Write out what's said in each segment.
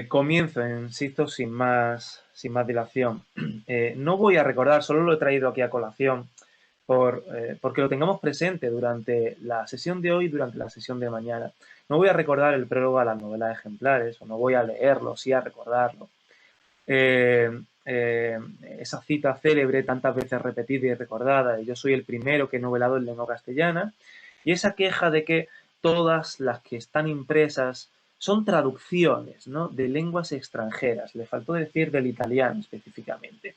Comienzo, insisto, sin más dilación. No voy a recordar, solo lo he traído aquí a colación, porque lo tengamos presente durante la sesión de hoy y durante la sesión de mañana. No voy a recordar el prólogo a las novelas ejemplares, o no voy a leerlo, sí a recordarlo. Eh, eh, Esa cita célebre, tantas veces repetida y recordada, de yo soy el primero que he novelado en lengua castellana, y esa queja de que todas las que están impresas son traducciones, ¿no?, de lenguas extranjeras. Le faltó decir del italiano específicamente.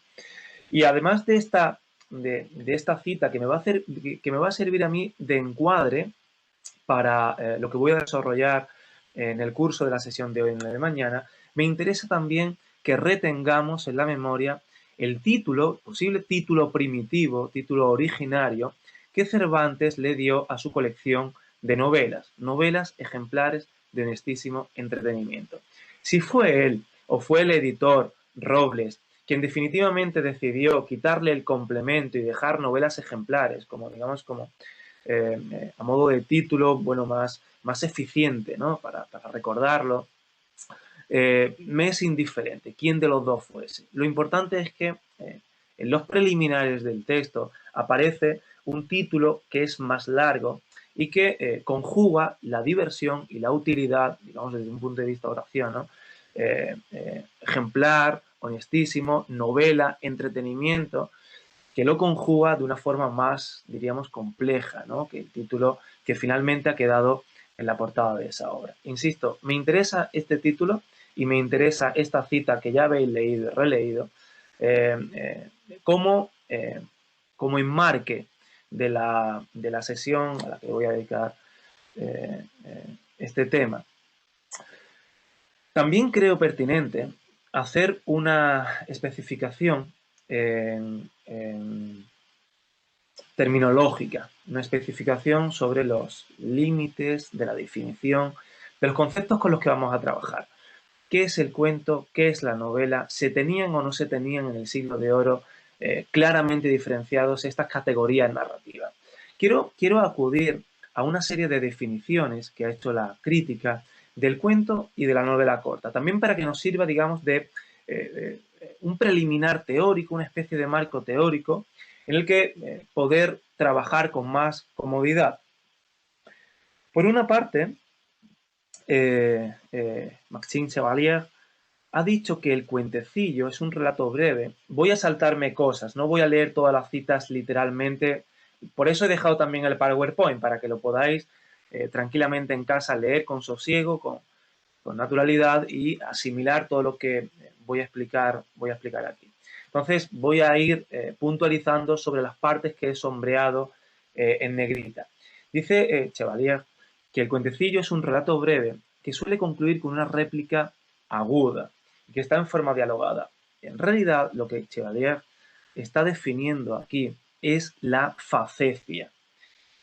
Y además de esta cita que me va a hacer, que me va a servir a mí de encuadre para lo que voy a desarrollar en el curso de la sesión de hoy y en la de mañana, me interesa también que retengamos en la memoria el título, posible título primitivo, título originario, que Cervantes le dio a su colección de novelas, novelas ejemplares de honestísimo entretenimiento. Si fue él o fue el editor Robles quien definitivamente decidió quitarle el complemento y dejar novelas ejemplares, como digamos, como a modo de título, bueno, más eficiente, ¿no?, para recordarlo, me es indiferente quién de los dos fuese. Lo importante es que en los preliminares del texto aparece un título que es más largo y que conjuga la diversión y la utilidad, digamos, desde un punto de vista oración, ¿no? Ejemplar, honestísimo, novela, entretenimiento, que lo conjuga de una forma más, diríamos, compleja, ¿no?, que el título que finalmente ha quedado en la portada de esa obra. Insisto, me interesa este título y me interesa esta cita que ya habéis leído y releído eh, eh, como, como enmarque de la sesión a la que voy a dedicar este tema. También creo pertinente hacer una especificación en terminológica, una especificación sobre los límites de la definición, de los conceptos con los que vamos a trabajar. ¿Qué es el cuento? ¿Qué es la novela? ¿Se tenían o no se tenían en el siglo de oro claramente diferenciados estas categorías narrativas? Quiero acudir a una serie de definiciones que ha hecho la crítica del cuento y de la novela corta, también para que nos sirva, digamos, de un preliminar teórico, una especie de marco teórico en el que poder trabajar con más comodidad. Por una parte, Maxime Chevalier ha dicho que el cuentecillo es un relato breve. Voy a saltarme cosas, no voy a leer todas las citas literalmente. Por eso he dejado también el PowerPoint, para que lo podáis tranquilamente en casa leer con sosiego, con naturalidad y asimilar todo lo que voy a explicar aquí. Entonces voy a ir puntualizando sobre las partes que he sombreado en negrita. Dice Chevalier que el cuentecillo es un relato breve que suele concluir con una réplica aguda y que está en forma dialogada. En realidad, lo que Chevalier está definiendo aquí es la facecia.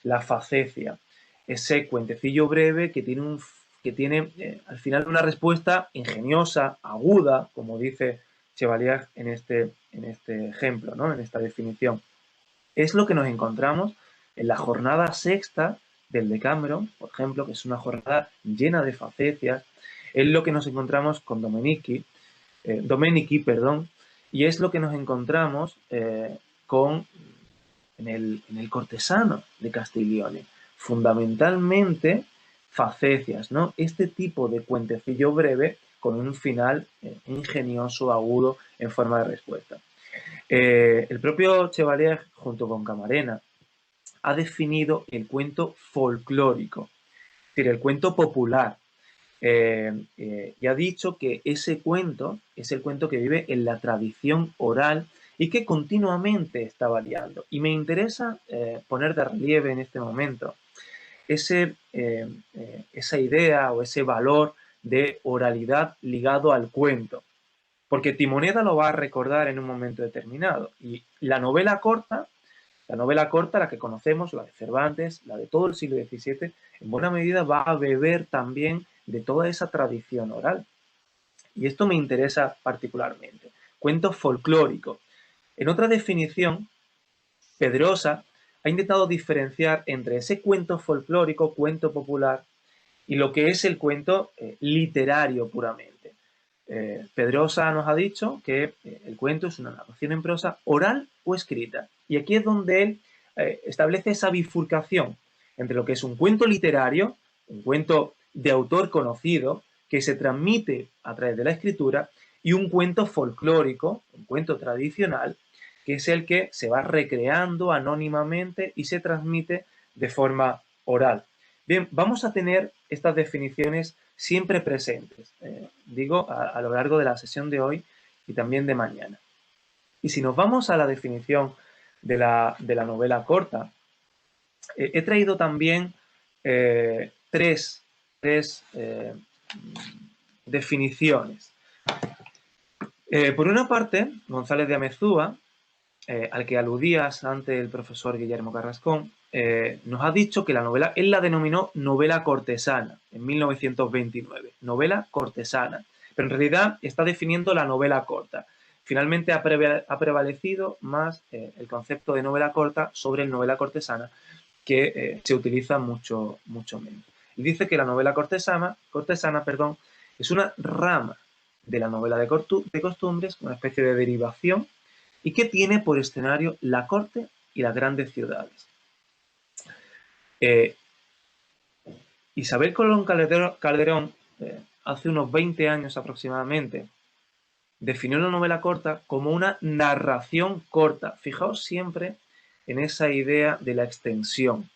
La facecia, ese cuentecillo breve que tiene al final una respuesta ingeniosa, aguda, como dice Chevalier en este ejemplo, ¿no?, en esta definición. Es lo que nos encontramos en la jornada sexta del Decameron, por ejemplo, que es una jornada llena de facecias. Es lo que nos encontramos con Domenici, perdón, y es lo que nos encontramos en el cortesano de Castiglione. Fundamentalmente, facecias, ¿no? Este tipo de cuentecillo breve con un final ingenioso, agudo, en forma de respuesta. El propio Chevalier, junto con Camarena, ha definido el cuento folclórico, es decir, el cuento popular, y ha dicho que ese cuento es el cuento que vive en la tradición oral y que continuamente está variando. Y me interesa poner de relieve en este momento esa idea o ese valor de oralidad ligado al cuento, porque Timoneda lo va a recordar en un momento determinado. Y la novela corta, la que conocemos, la de Cervantes, la de todo el siglo XVII, en buena medida va a beber también de toda esa tradición oral. Y esto me interesa particularmente. Cuento folclórico. En otra definición, Pedrosa ha intentado diferenciar entre ese cuento folclórico, cuento popular, y lo que es el cuento literario puramente. Pedrosa nos ha dicho que el cuento es una narración en prosa oral o escrita. Y aquí es donde él establece esa bifurcación entre lo que es un cuento literario, un cuento de autor conocido, que se transmite a través de la escritura, y un cuento folclórico, un cuento tradicional, que es el que se va recreando anónimamente y se transmite de forma oral. Bien, vamos a tener estas definiciones siempre presentes, digo, a lo largo de la sesión de hoy y también de mañana. Y si nos vamos a la definición de la novela corta, he traído también tres definiciones. Por una parte, González de Amezúa, al que aludías ante el profesor Guillermo Carrascón, nos ha dicho que la novela, él la denominó novela cortesana en 1929, novela cortesana, pero en realidad está definiendo la novela corta. Finalmente ha prevalecido más el concepto de novela corta sobre el novela cortesana, que se utiliza mucho menos. Y dice que la novela cortesana, es una rama de la novela de costumbres, una especie de derivación, y que tiene por escenario la corte y las grandes ciudades. Isabel Colón Calderón, hace unos 20 años aproximadamente, definió la novela corta como una narración corta. Fijaos siempre en esa idea de la extensión.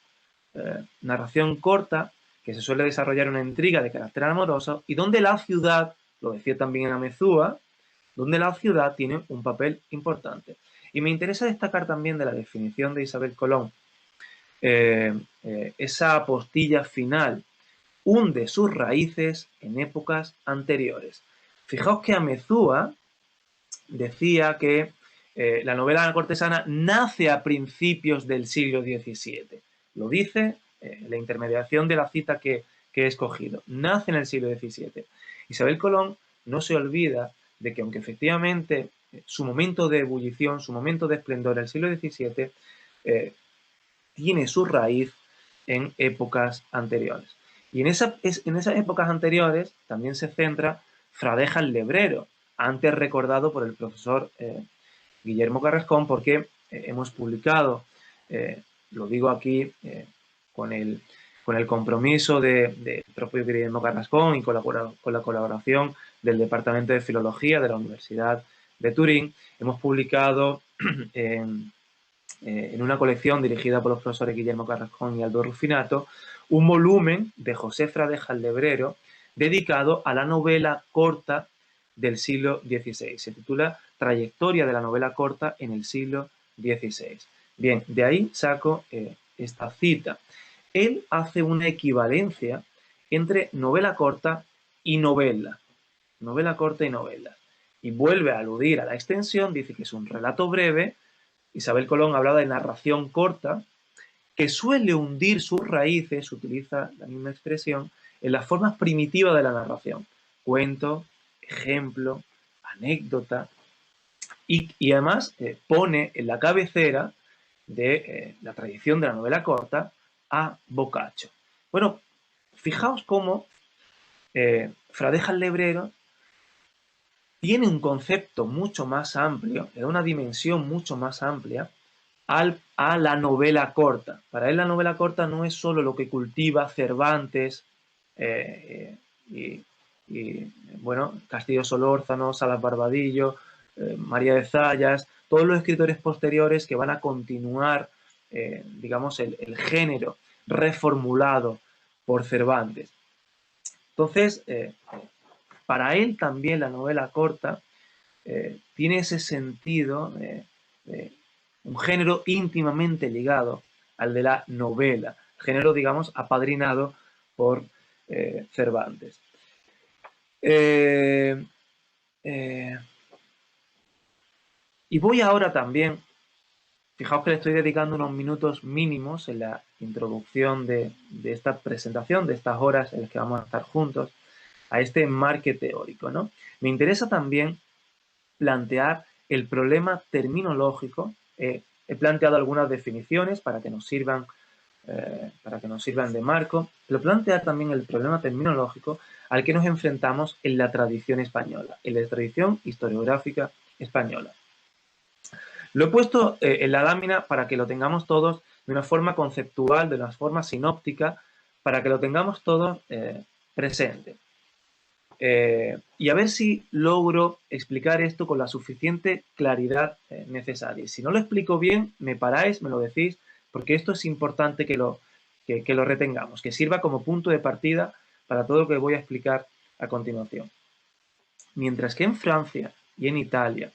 Narración corta, que se suele desarrollar una intriga de carácter amoroso, y donde la ciudad, lo decía también Amezúa, donde la ciudad tiene un papel importante. Y me interesa destacar también de la definición de Isabel Colón, esa apostilla final, hunde sus raíces en épocas anteriores. Fijaos que Amezúa decía que la novela cortesana nace a principios del siglo XVII. Lo dice la intermediación de la cita que he escogido. Nace en el siglo XVII. Isabel Colón no se olvida de que, aunque efectivamente su momento de ebullición, su momento de esplendor, el siglo XVII, tiene su raíz en épocas anteriores. Y en esas épocas anteriores también se centra Fradeja el Lebrero, antes recordado por el profesor Guillermo Carrascón, porque hemos publicado, lo digo aquí con el compromiso del propio Guillermo Carrascón y con la colaboración del Departamento de Filología de la Universidad de Turín, hemos publicado en una colección dirigida por los profesores Guillermo Carrascón y Aldo Rufinato, un volumen de José Fradeja el Lebrero dedicado a la novela corta del siglo XVI. Se titula Trayectoria de la novela corta en el siglo XVI. Bien, de ahí saco esta cita. Él hace una equivalencia entre novela corta y novela. Novela corta y novela. Y vuelve a aludir a la extensión, dice que es un relato breve. Isabel Colón hablaba de narración corta, que suele hundir sus raíces, utiliza la misma expresión, en las formas primitivas de la narración. Cuento, ejemplo, anécdota, y además pone en la cabecera de la tradición de la novela corta a Boccaccio. Bueno, fijaos cómo Fradeja el Lebrero tiene un concepto mucho más amplio, le da una dimensión mucho más amplia a la novela corta. Para él la novela corta no es solo lo que cultiva Cervantes bueno, Castillo Solórzano, Salas Barbadillo, María de Zayas, todos los escritores posteriores que van a continuar, digamos, el género reformulado por Cervantes. Entonces, para él también la novela corta tiene ese sentido, un género íntimamente ligado al de la novela, género, digamos, apadrinado por Cervantes. Y voy ahora también, fijaos que le estoy dedicando unos minutos mínimos en la introducción de esta presentación, de estas horas en las que vamos a estar juntos, a este enmarque teórico, ¿no? Me interesa también plantear el problema terminológico. He planteado algunas definiciones para que nos sirvan para que nos sirvan de marco, pero plantear también el problema terminológico al que nos enfrentamos en la tradición española, en la tradición historiográfica española. Lo he puesto en la lámina para que lo tengamos todos de una forma conceptual, de una forma sinóptica, para que lo tengamos todos presente. Y a ver si logro explicar esto con la suficiente claridad necesaria. Y si no lo explico bien, me paráis, me lo decís, porque esto es importante que lo retengamos, que sirva como punto de partida para todo lo que voy a explicar a continuación. Mientras que en Francia y en Italia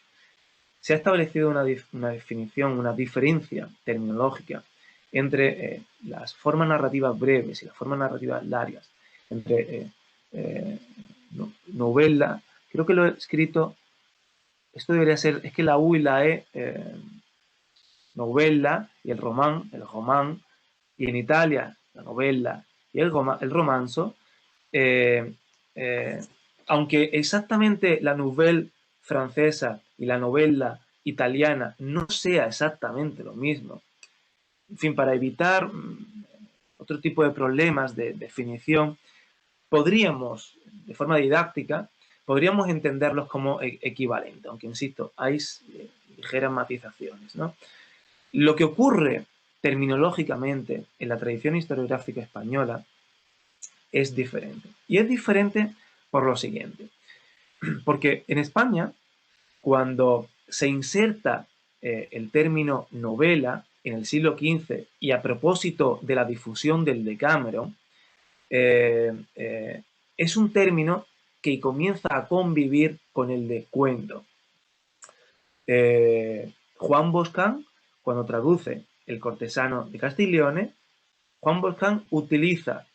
se ha establecido una definición, una diferencia terminológica entre las formas narrativas breves y las formas narrativas largas, entre novela, creo que lo he escrito, esto debería ser, es que la U y la E, novela y el román, y en Italia la novela y el romanzo, aunque exactamente la nouvelle francesa y la novela italiana no sea exactamente lo mismo, en fin, para evitar otro tipo de problemas de definición, podríamos, de forma didáctica, podríamos entenderlos como equivalentes, aunque, insisto, hay ligeras matizaciones, ¿no? Lo que ocurre terminológicamente en la tradición historiográfica española es diferente. Y es diferente por lo siguiente. Porque en España, cuando se inserta el término novela en el siglo XV y a propósito de la difusión del Decameron, es un término que comienza a convivir con el de cuento. Juan Boscán, cuando traduce El cortesano de Castiglione, Juan Boscán utiliza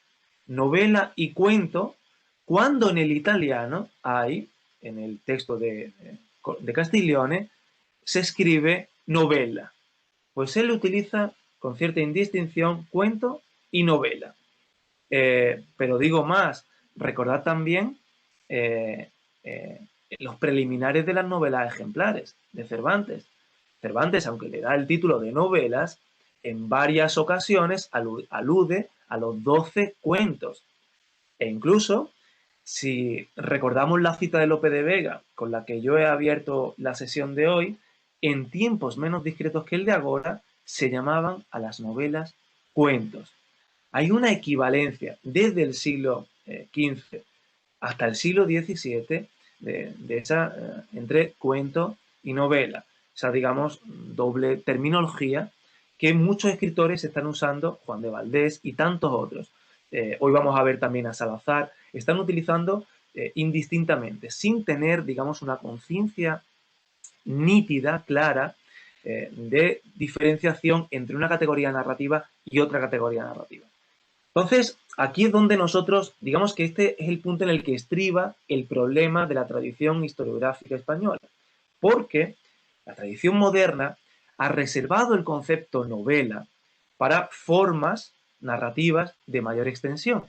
novela y cuento cuando en el italiano hay, en el texto de Castiglione, se escribe novela. Pues él utiliza con cierta indistinción cuento y novela. Pero digo más, recordad también los preliminares de las novelas ejemplares de Cervantes. Cervantes, aunque le da el título de novelas, en varias ocasiones alude a los 12 cuentos. E incluso, si recordamos la cita de Lope de Vega, con la que yo he abierto la sesión de hoy, en tiempos menos discretos que el de ahora, se llamaban a las novelas cuentos. Hay una equivalencia desde el siglo XV hasta el siglo XVII de esa, entre cuento y novela. Esa, digamos, doble terminología que muchos escritores están usando, Juan de Valdés y tantos otros. Hoy vamos a ver también a Salazar, están utilizando indistintamente, sin tener, digamos, una conciencia nítida, clara, de diferenciación entre una categoría narrativa y otra categoría narrativa. Entonces, aquí es donde nosotros, digamos que este es el punto en el que estriba el problema de la tradición historiográfica española, porque la tradición moderna ha reservado el concepto novela para formas narrativas de mayor extensión.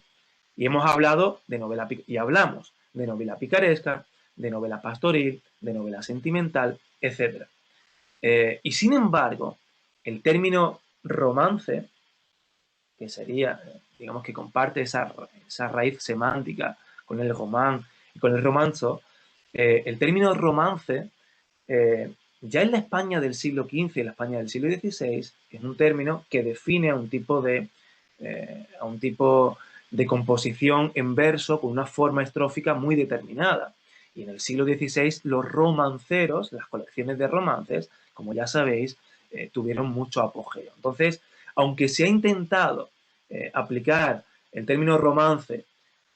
Y hemos hablado de novela, y hablamos de novela picaresca, de novela pastoril, de novela sentimental, etc. Y sin embargo, el término romance, que sería, digamos que comparte esa raíz semántica con el román y con el romanzo, el término romance, ya en la España del siglo XV y la España del siglo XVI, es un término que define a un tipo de composición en verso con una forma estrófica muy determinada. Y en el siglo XVI los romanceros, las colecciones de romances, como ya sabéis, tuvieron mucho apogeo. Entonces, aunque se ha intentado aplicar el término romance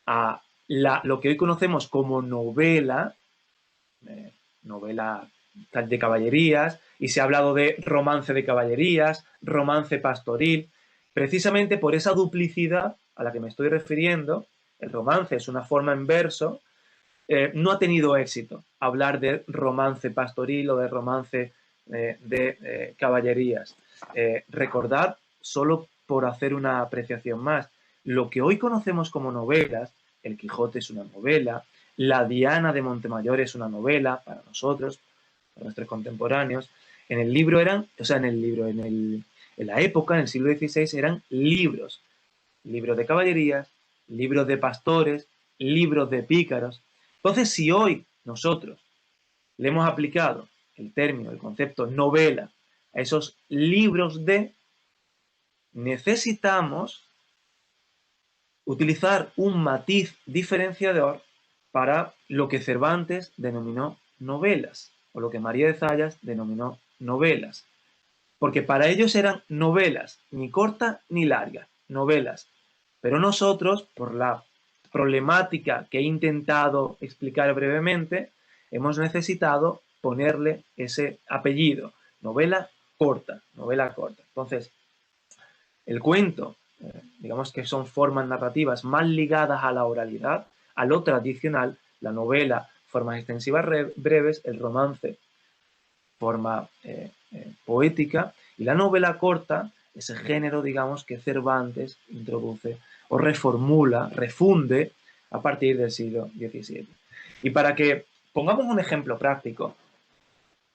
a lo que hoy conocemos como novela, novela de caballerías, y se ha hablado de romance de caballerías, romance pastoril, precisamente por esa duplicidad a la que me estoy refiriendo. El romance es una forma en verso, no ha tenido éxito hablar de romance pastoril o de romance de caballerías. Recordad, solo por hacer una apreciación más, lo que hoy conocemos como novelas, El Quijote es una novela, La Diana de Montemayor es una novela para nosotros, para nuestros contemporáneos. En el libro eran, o sea, en En la época, en el siglo XVI, eran libros. Libros de caballerías, libros de pastores, libros de pícaros. Entonces, si hoy nosotros le hemos aplicado el término, el concepto novela a esos libros de, necesitamos utilizar un matiz diferenciador para lo que Cervantes denominó novelas, o lo que María de Zayas denominó novelas. Porque para ellos eran novelas, ni cortas ni largas, novelas. Pero nosotros, por la problemática que he intentado explicar brevemente, hemos necesitado ponerle ese apellido, novela corta, novela corta. Entonces, el cuento, digamos que son formas narrativas más ligadas a la oralidad, a lo tradicional, la novela, formas extensivas breves, el romance, forma poética, y la novela corta, ese género, digamos, que Cervantes introduce o reformula, refunde a partir del siglo XVII. Y para que pongamos un ejemplo práctico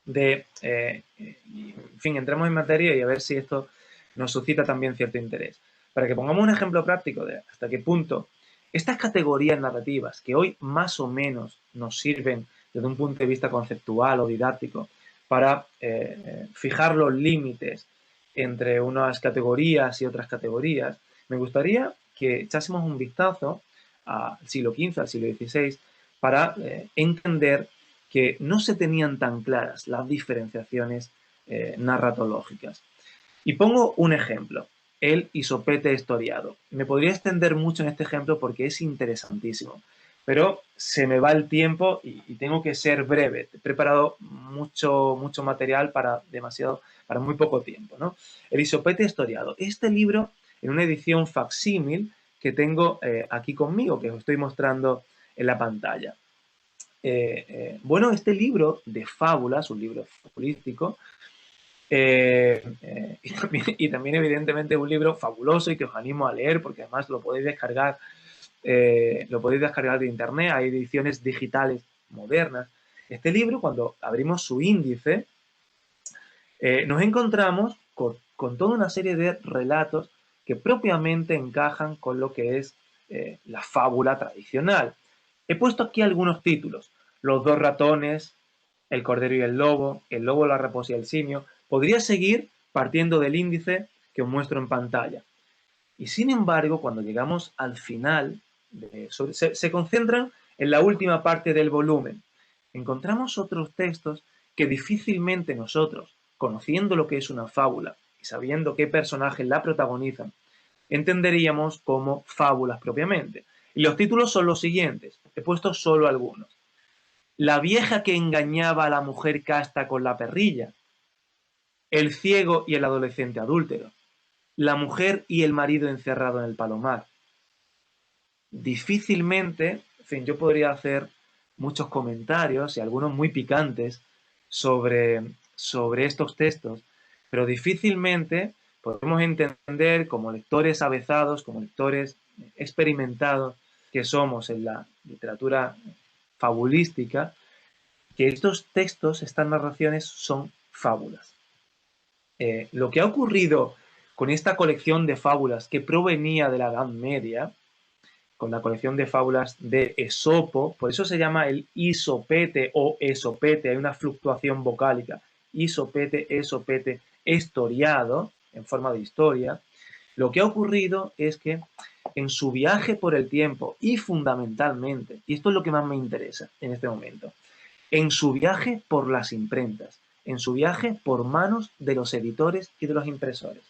de, en fin, entremos en materia y a ver si esto nos suscita también cierto interés. Para que pongamos un ejemplo práctico de hasta qué punto estas categorías narrativas que hoy más o menos nos sirven desde un punto de vista conceptual o didáctico para fijar los límites entre unas categorías y otras categorías, me gustaría que echásemos un vistazo al siglo XV, al siglo XVI, para entender que no se tenían tan claras las diferenciaciones narratológicas. Y pongo un ejemplo, el isopete historiado. Me podría extender mucho en este ejemplo porque es interesantísimo, pero se me va el tiempo y tengo que ser breve. He preparado mucho material para muy poco tiempo, ¿no? El isopete historiado. Este libro, en una edición facsímil que tengo aquí conmigo, que os estoy mostrando en la pantalla. Bueno, este libro de fábulas, un libro fabulístico, y también evidentemente un libro fabuloso y que os animo a leer porque además lo podéis descargar de internet, hay ediciones digitales modernas. Este libro, cuando abrimos su índice, nos encontramos con toda una serie de relatos que propiamente encajan con lo que es la fábula tradicional. He puesto aquí algunos títulos: Los dos ratones, El cordero y el lobo, la raposa y el simio. Podría seguir partiendo del índice que os muestro en pantalla. Y sin embargo, cuando llegamos al final, se concentran en la última parte del volumen. Encontramos otros textos que difícilmente nosotros, conociendo lo que es una fábula y sabiendo qué personajes la protagonizan, entenderíamos como fábulas propiamente. Y los títulos son los siguientes. He puesto solo algunos: La vieja que engañaba a la mujer casta con la perrilla, El ciego y el adolescente adúltero, La mujer y el marido encerrado en el palomar. Difícilmente, en fin, yo podría hacer muchos comentarios y algunos muy picantes sobre estos textos, pero difícilmente podemos entender, como lectores avezados, como lectores experimentados que somos en la literatura fabulística, que estos textos, estas narraciones son fábulas. Lo que ha ocurrido con esta colección de fábulas que provenía de la Edad Media, con la colección de fábulas de Esopo, por eso se llama el isopete o esopete, hay una fluctuación vocálica, isopete, esopete, historiado, en forma de historia. Lo que ha ocurrido es que en su viaje por el tiempo y fundamentalmente, y esto es lo que más me interesa en este momento, en su viaje por las imprentas, en su viaje por manos de los editores y de los impresores.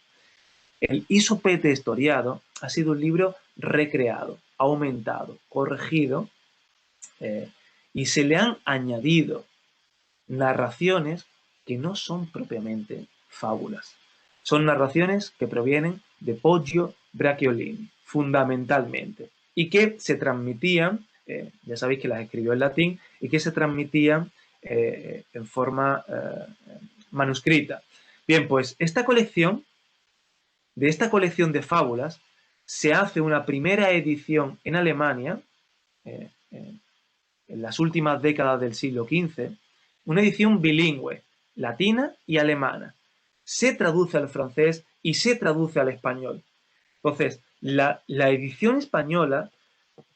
El isopete historiado ha sido un libro recreado, aumentado, corregido, y se le han añadido narraciones que no son propiamente fábulas. Son narraciones que provienen de Poggio Bracciolini, fundamentalmente, y que se transmitían, ya sabéis que las escribió en latín, y que se transmitían en forma manuscrita. Bien, pues de esta colección de fábulas, se hace una primera edición en Alemania, en las últimas décadas del siglo XV, una edición bilingüe, latina y alemana. Se traduce al francés y se traduce al español. Entonces, la edición española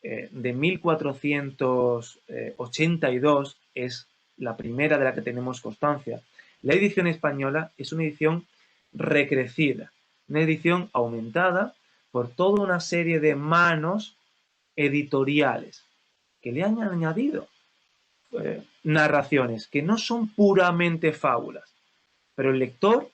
de 1482 es la primera de la que tenemos constancia. La edición española es una edición recrecida, una edición aumentada por toda una serie de manos editoriales que le han añadido narraciones que no son puramente fábulas, pero el lector,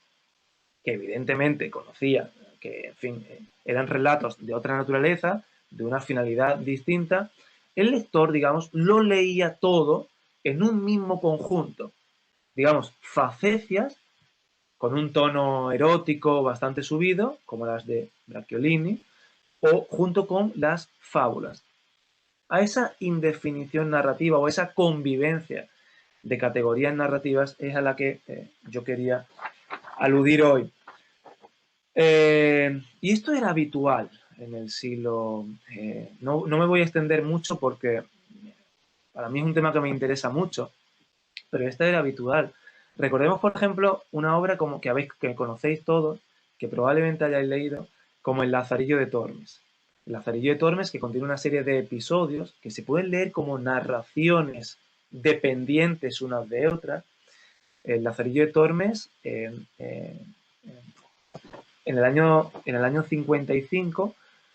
que evidentemente conocía que, en fin, eran relatos de otra naturaleza, de una finalidad distinta, el lector, digamos, lo leía todo en un mismo conjunto. Digamos, facecias con un tono erótico bastante subido, como las de Bracciolini, o junto con las fábulas. A esa indefinición narrativa o esa convivencia de categorías narrativas es a la que yo quería aludir hoy. Y esto era habitual en el siglo... no me voy a extender mucho porque para mí es un tema que me interesa mucho, pero esto era habitual. Recordemos, por ejemplo, una obra como que conocéis todos, que probablemente hayáis leído, como El Lazarillo de Tormes. El Lazarillo de Tormes, que contiene una serie de episodios que se pueden leer como narraciones dependientes unas de otras. El Lazarillo de Tormes, en el año 55,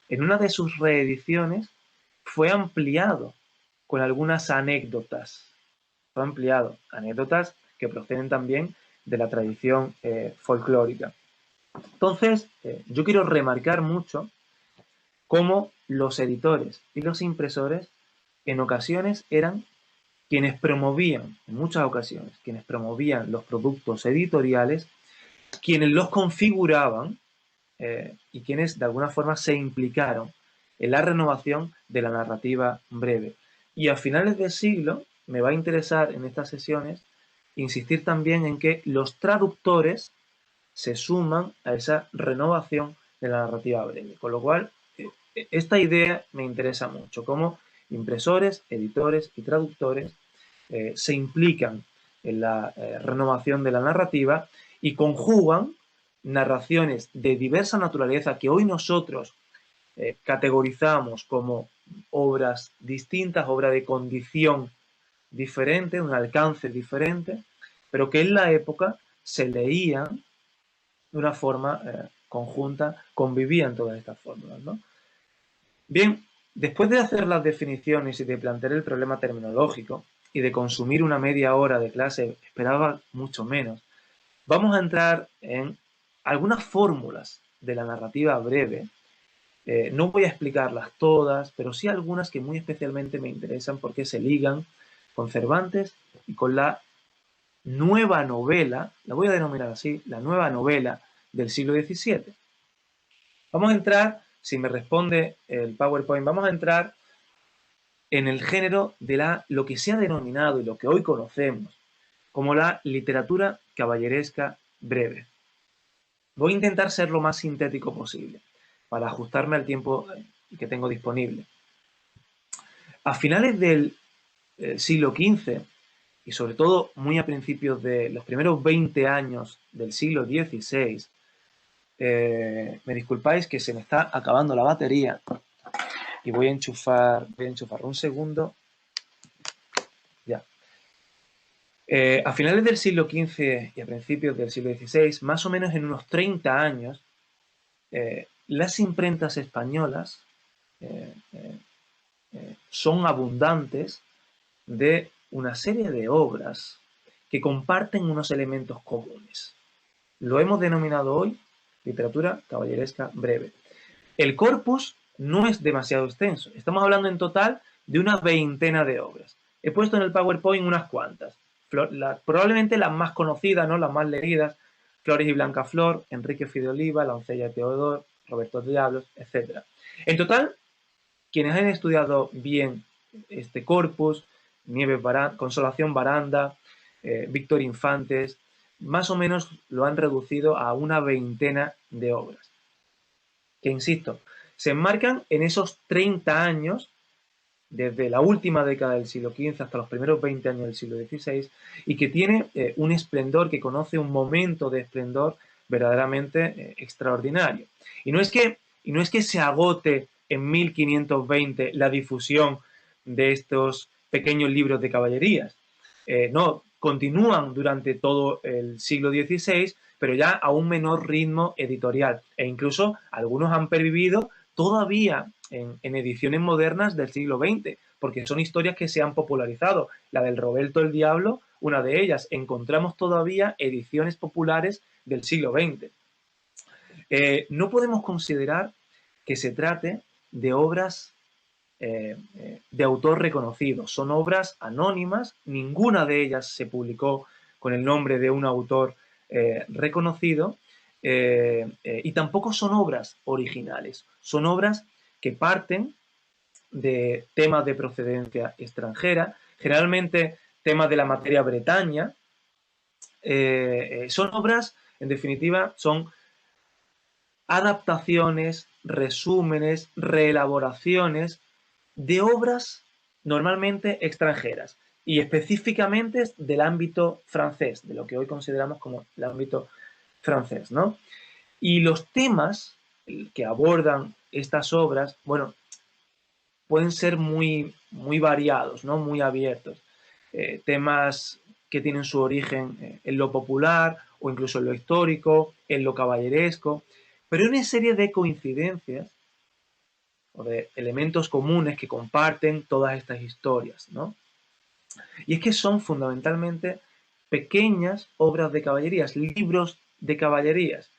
en una de sus reediciones, fue ampliado con algunas anécdotas. Fue ampliado. Anécdotas que proceden también de la tradición folclórica. Entonces, yo quiero remarcar mucho cómo los editores y los impresores en ocasiones eran quienes promovían, en muchas ocasiones, quienes promovían los productos editoriales, quienes los configuraban y quienes de alguna forma se implicaron en la renovación de la narrativa breve. Y a finales del siglo me va a interesar en estas sesiones insistir también en que los traductores se suman a esa renovación de la narrativa breve. Con lo cual, esta idea me interesa mucho, cómo impresores, editores y traductores se implican en la renovación de la narrativa y conjugan narraciones de diversa naturaleza que hoy nosotros categorizamos como obras distintas, obras de condición diferente, un alcance diferente, pero que en la época se leían de una forma conjunta, convivían todas estas fórmulas, ¿no? Bien, después de hacer las definiciones y de plantear el problema terminológico y de consumir una media hora de clase, esperaba mucho menos, vamos a entrar en algunas fórmulas de la narrativa breve. No voy a explicarlas todas, pero sí algunas que muy especialmente me interesan porque se ligan con Cervantes y con la nueva novela, la voy a denominar así, la nueva novela del siglo XVII. Vamos a entrar, si me responde el PowerPoint, vamos a entrar en el género de lo que se ha denominado y lo que hoy conocemos como la literatura caballeresca breve. Voy a intentar ser lo más sintético posible para ajustarme al tiempo que tengo disponible. A finales del siglo XV y sobre todo muy a principios de los primeros 20 años del siglo XVI, me disculpáis que se me está acabando la batería y voy a enchufar un segundo. Ya. A finales del siglo XV y a principios del siglo XVI, más o menos en unos 30 años, las imprentas españolas son abundantes de una serie de obras que comparten unos elementos comunes. Lo hemos denominado hoy literatura caballeresca breve. El corpus no es demasiado extenso. Estamos hablando en total de una veintena de obras. He puesto en el PowerPoint unas cuantas. Probablemente las más conocidas, ¿no? Las más leídas. Flores y Blancaflor, Enrique Fidoliva, La doncella de Teodor, Roberto Diablos, etc. En total, quienes han estudiado bien este corpus, Consolación Baranda, Víctor Infantes, más o menos lo han reducido a una veintena de obras. Que, insisto, se enmarcan en esos 30 años, desde la última década del siglo XV hasta los primeros 20 años del siglo XVI, y que tiene un esplendor, que conoce un momento de esplendor verdaderamente extraordinario. Y no es que se agote en 1520 la difusión de estos pequeños libros de caballerías. No, continúan durante todo el siglo XVI, pero ya a un menor ritmo editorial. E incluso algunos han pervivido todavía en ediciones modernas del siglo XX, porque son historias que se han popularizado. La del Roberto el Diablo, una de ellas. Encontramos todavía ediciones populares del siglo XX. No podemos considerar que se trate de obras de autor reconocido. Son obras anónimas, ninguna de ellas se publicó con el nombre de un autor reconocido, y tampoco son obras originales. Son obras que parten de temas de procedencia extranjera, generalmente temas de la materia bretaña. Son obras, en definitiva, son adaptaciones, resúmenes, reelaboraciones de obras normalmente extranjeras y específicamente del ámbito francés, de lo que hoy consideramos como el ámbito francés, ¿no? Y los temas que abordan estas obras, bueno, pueden ser muy, muy variados, ¿no? Muy abiertos. Temas que tienen su origen en lo popular o incluso en lo histórico, en lo caballeresco, pero hay una serie de coincidencias o de elementos comunes que comparten todas estas historias, ¿no? Y es que son fundamentalmente pequeñas obras de caballerías, libros de caballerías.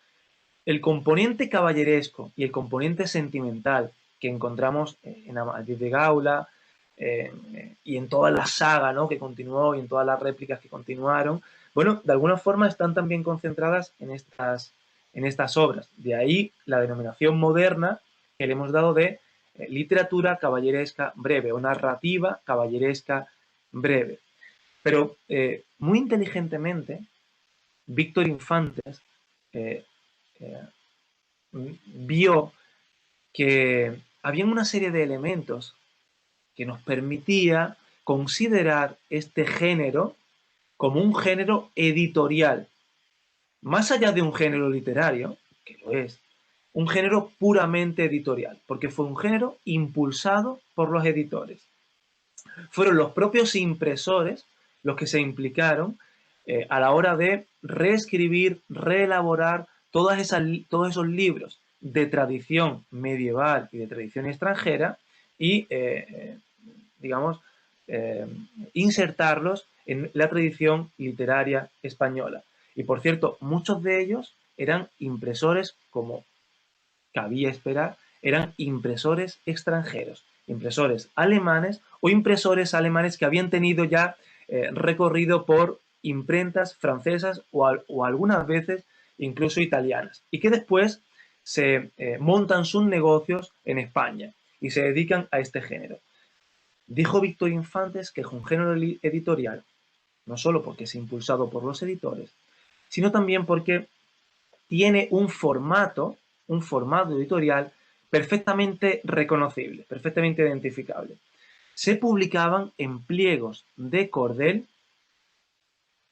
El componente caballeresco y el componente sentimental que encontramos en Amadís de Gaula y en toda la saga, ¿no?, que continuó y en todas las réplicas que continuaron, bueno, de alguna forma están también concentradas en estas obras. De ahí la denominación moderna que le hemos dado de literatura caballeresca breve o narrativa caballeresca breve. Pero muy inteligentemente, Víctor Infantes eh, eh, vio que había una serie de elementos que nos permitía considerar este género como un género editorial, más allá de un género literario, que lo es, un género puramente editorial, porque fue un género impulsado por los editores. Fueron los propios impresores los que se implicaron a la hora de reescribir, reelaborar todos esos libros de tradición medieval y de tradición extranjera y, digamos, eh, insertarlos en la tradición literaria española. Y por cierto, muchos de ellos eran impresores, como cabía esperar, eran impresores extranjeros, impresores alemanes o impresores alemanes que habían tenido ya recorrido por imprentas francesas o algunas veces incluso italianas, y que después se montan sus negocios en España y se dedican a este género. Dijo Víctor Infantes que es un género editorial, no solo porque es impulsado por los editores, sino también porque tiene un formato editorial perfectamente reconocible, perfectamente identificable. Se publicaban en pliegos de cordel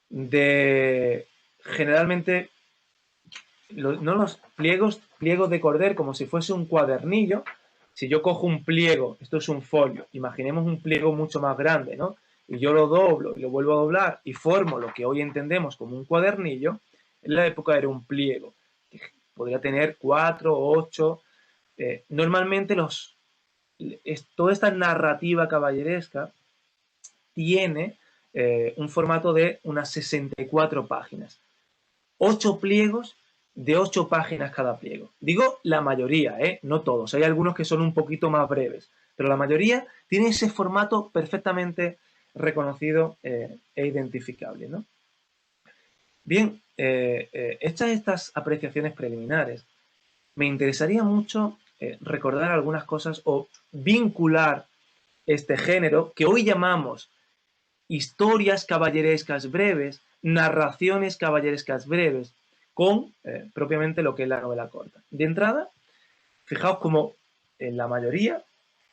de generalmente no los pliegos de cordel como si fuese un cuadernillo. Si yo cojo un pliego, esto es un folio, imaginemos un pliego mucho más grande, ¿no? Y yo lo doblo y lo vuelvo a doblar y formo lo que hoy entendemos como un cuadernillo. En la época era un pliego, que podría tener 4 o 8. Normalmente toda esta narrativa caballeresca tiene un formato de unas 64 páginas. 8 pliegos de 8 páginas cada pliego. Digo la mayoría, no todos. Hay algunos que son un poquito más breves, pero la mayoría tiene ese formato perfectamente reconocido e identificable, ¿no? Bien, hechas estas apreciaciones preliminares, me interesaría mucho recordar algunas cosas o vincular este género que hoy llamamos historias caballerescas breves, narraciones caballerescas breves, con propiamente lo que es la novela corta. De entrada, fijaos como en la mayoría,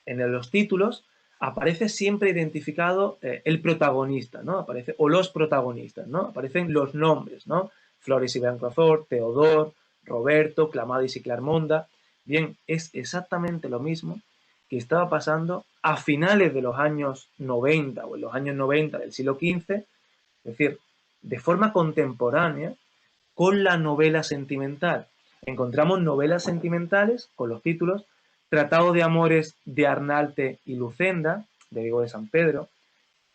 en los títulos, aparece siempre identificado el protagonista, ¿no? Aparece, o los protagonistas, ¿no? Aparecen los nombres, ¿no? Flores y Blancaflor, Teodor, Roberto, Clamadis y Clarmonda. Bien, es exactamente lo mismo que estaba pasando a finales de los años 90 o en los años 90 del siglo XV, es decir, de forma contemporánea con la novela sentimental. Encontramos novelas sentimentales con los títulos Tratado de Amores de Arnalte y Lucenda, de Diego de San Pedro,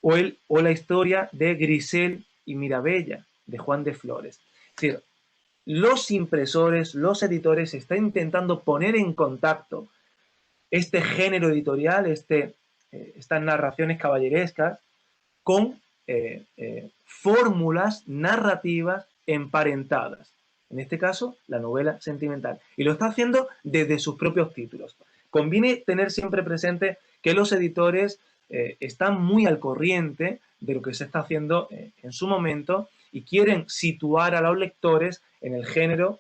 o la historia de Grisel y Mirabella, de Juan de Flores. Es decir, los impresores, los editores están intentando poner en contacto este género editorial, estas narraciones caballerescas, con fórmulas narrativas emparentadas. En este caso, la novela sentimental. Y lo está haciendo desde sus propios títulos. Conviene tener siempre presente que los editores están muy al corriente de lo que se está haciendo en su momento y quieren situar a los lectores en el género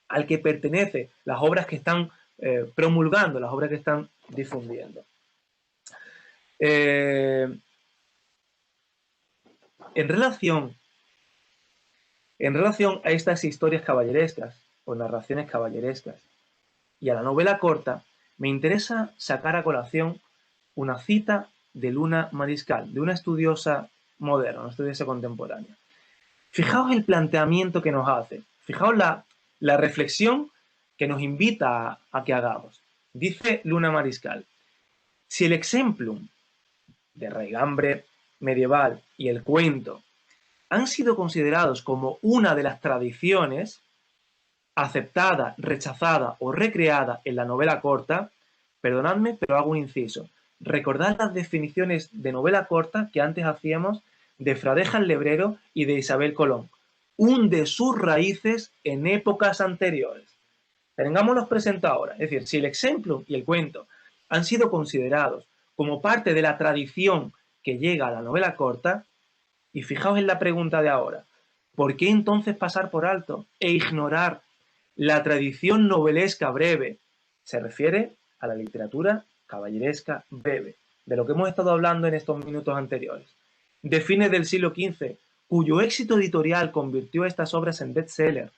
al que pertenece las obras que están promulgando, las obras que están difundiendo. En relación a estas historias caballerescas o narraciones caballerescas y a la novela corta, me interesa sacar a colación una cita de Luna Mariscal, de una estudiosa moderna, una estudiosa contemporánea. Fijaos el planteamiento que nos hace, fijaos la reflexión que nos invita a que hagamos. Dice Luna Mariscal, si el exemplum de raigambre medieval y el cuento han sido considerados como una de las tradiciones aceptada, rechazada o recreada en la novela corta, perdonadme, pero hago un inciso. Recordad las definiciones de novela corta que antes hacíamos de Fradeja el Lebrero y de Isabel Colón. Hunde sus raíces en épocas anteriores. Tengámoslos presentes ahora. Es decir, si el exemplo y el cuento han sido considerados como parte de la tradición que llega a la novela corta, y fijaos en la pregunta de ahora, ¿por qué entonces pasar por alto e ignorar la tradición novelesca breve? Se refiere a la literatura caballeresca breve, de lo que hemos estado hablando en estos minutos anteriores. De fines del siglo XV, cuyo éxito editorial convirtió estas obras en bestseller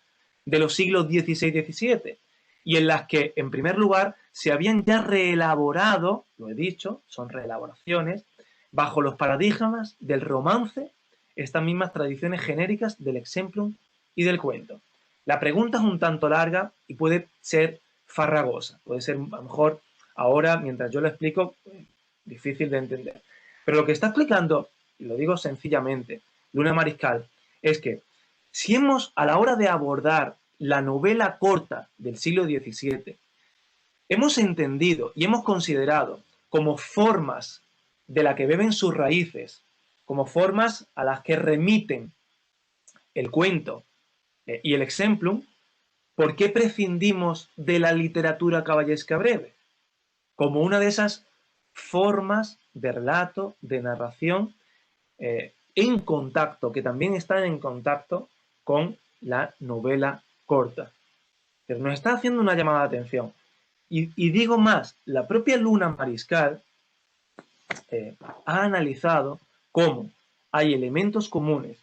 de los siglos XVI y XVII, y en las que, en primer lugar, se habían ya reelaborado, lo he dicho, son reelaboraciones, bajo los paradigmas del romance, estas mismas tradiciones genéricas del exemplum y del cuento. La pregunta es un tanto larga y puede ser farragosa, puede ser a lo mejor ahora, mientras yo lo explico, difícil de entender. Pero lo que está explicando, y lo digo sencillamente, Luna Mariscal, es que si hemos, a la hora de abordar la novela corta del siglo XVII, hemos entendido y hemos considerado como formas de la que beben sus raíces, como formas a las que remiten el cuento y el exemplum, ¿por qué prescindimos de la literatura caballeresca breve? Como una de esas formas de relato, de narración, en contacto, que también están en contacto con la novela corta. Pero nos está haciendo una llamada de atención. Y digo más, la propia Luna Mariscal ha analizado cómo hay elementos comunes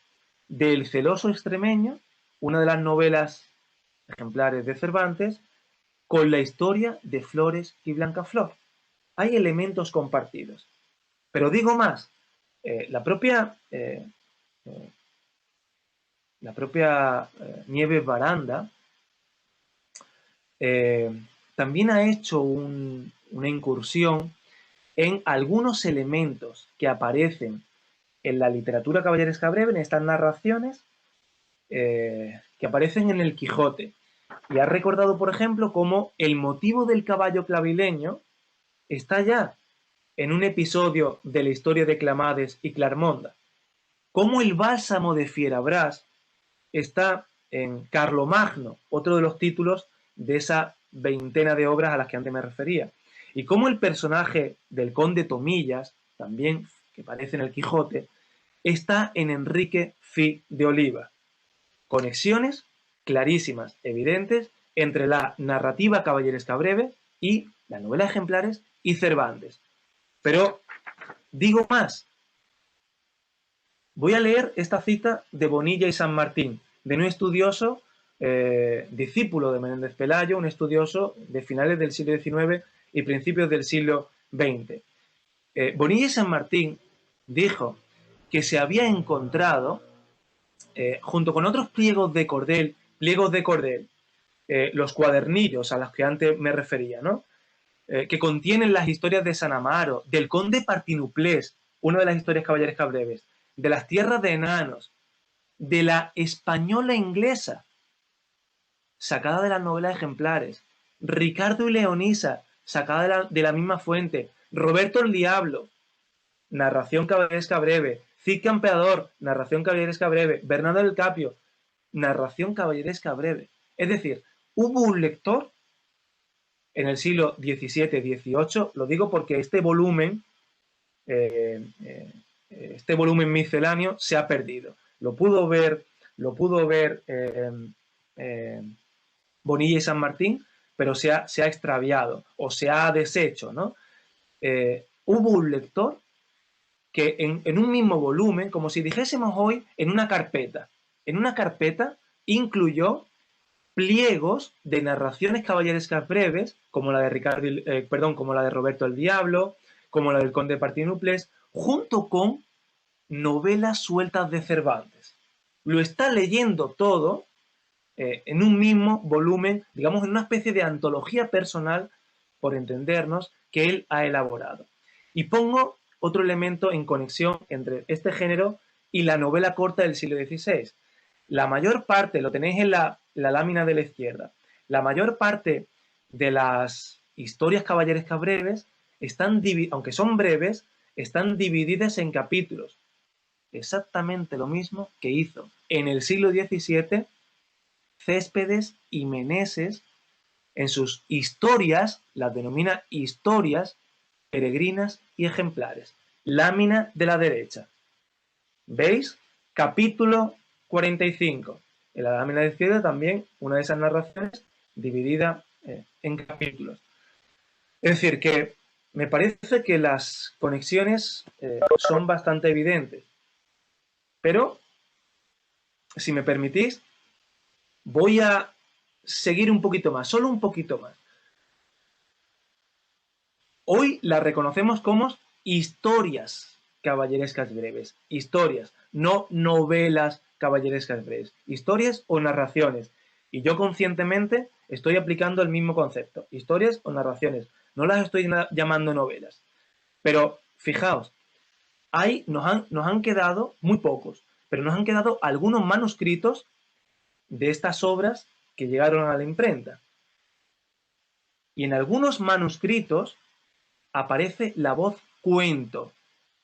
del celoso extremeño, una de las novelas ejemplares de Cervantes, con la historia de Flores y Blancaflor. Hay elementos compartidos. Pero digo más, la propia Nieves Baranda también ha hecho una incursión en algunos elementos que aparecen en la literatura caballeresca breve, en estas narraciones que aparecen en el Quijote. Y ha recordado, por ejemplo, cómo el motivo del caballo clavileño está ya en un episodio de la historia de Clamades y Clarmonda. Cómo el bálsamo de Fierabras está en Carlomagno, otro de los títulos de esa veintena de obras a las que antes me refería. Y cómo el personaje del conde Tomillas, también que aparece en el Quijote, está en Enrique Fi de Oliva. Conexiones clarísimas, evidentes, entre la narrativa caballeresca breve y la novela ejemplares y Cervantes. Pero digo más. Voy a leer esta cita de Bonilla y San Martín, de un estudioso discípulo de Menéndez Pelayo, un estudioso de finales del siglo XIX y principios del siglo XX. Bonilla y San Martín dijo que se había encontrado, junto con otros pliegos de cordel, los cuadernillos a los que antes me refería, ¿no? Que contienen las historias de San Amaro, del conde Partinuplés, una de las historias caballerescas breves, de las tierras de enanos, de la española inglesa, sacada de las novelas ejemplares, Ricardo y Leonisa, sacada de la misma fuente, Roberto el Diablo, narración caballeresca breve, Cid Campeador, narración caballeresca breve, Bernardo del Capio, narración caballeresca breve. Es decir, hubo un lector en el siglo XVII-XVIII, lo digo porque este volumen misceláneo se ha perdido. Lo pudo ver Bonilla y San Martín, pero se ha extraviado o se ha deshecho, ¿no? Hubo un lector que en un mismo volumen, como si dijésemos hoy, en una carpeta incluyó pliegos de narraciones caballerescas breves, como la de como la de Roberto el Diablo, como la del conde Partinuples, junto con novelas sueltas de Cervantes. Lo está leyendo todo en un mismo volumen, digamos, en una especie de antología personal, por entendernos, que él ha elaborado. Y pongo otro elemento en conexión entre este género y la novela corta del siglo XVI. La mayor parte, lo tenéis en la lámina de la izquierda, la mayor parte de las historias caballerescas breves, aunque son breves, están divididas en capítulos. Exactamente lo mismo que hizo en el siglo XVII Céspedes y Meneses en sus historias, las denomina historias peregrinas y ejemplares. Lámina de la derecha. ¿Veis? Capítulo 45. En la lámina de la izquierda también una de esas narraciones dividida en capítulos. Es decir, que me parece que las conexiones son bastante evidentes. Pero, si me permitís, voy a seguir un poquito más, solo un poquito más. Hoy las reconocemos como historias caballerescas breves, historias, no novelas caballerescas breves, historias o narraciones. Y yo conscientemente estoy aplicando el mismo concepto, historias o narraciones. No las estoy llamando novelas. Pero fijaos, nos han quedado muy pocos, pero nos han quedado algunos manuscritos de estas obras que llegaron a la imprenta. Y en algunos manuscritos aparece la voz cuento,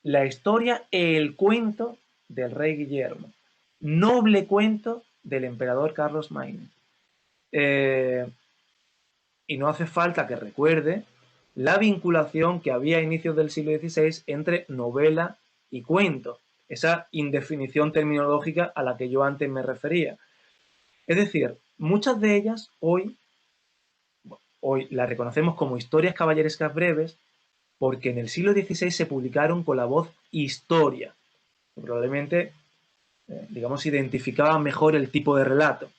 la historia, el cuento del rey Guillermo, noble cuento del emperador Carlos Maine. Y no hace falta que recuerde la vinculación que había a inicios del siglo XVI entre novela y cuento, esa indefinición terminológica a la que yo antes me refería. Es decir, muchas de ellas hoy las reconocemos como historias caballerescas breves porque en el siglo XVI se publicaron con la voz historia, que probablemente, digamos, identificaba mejor el tipo de relato.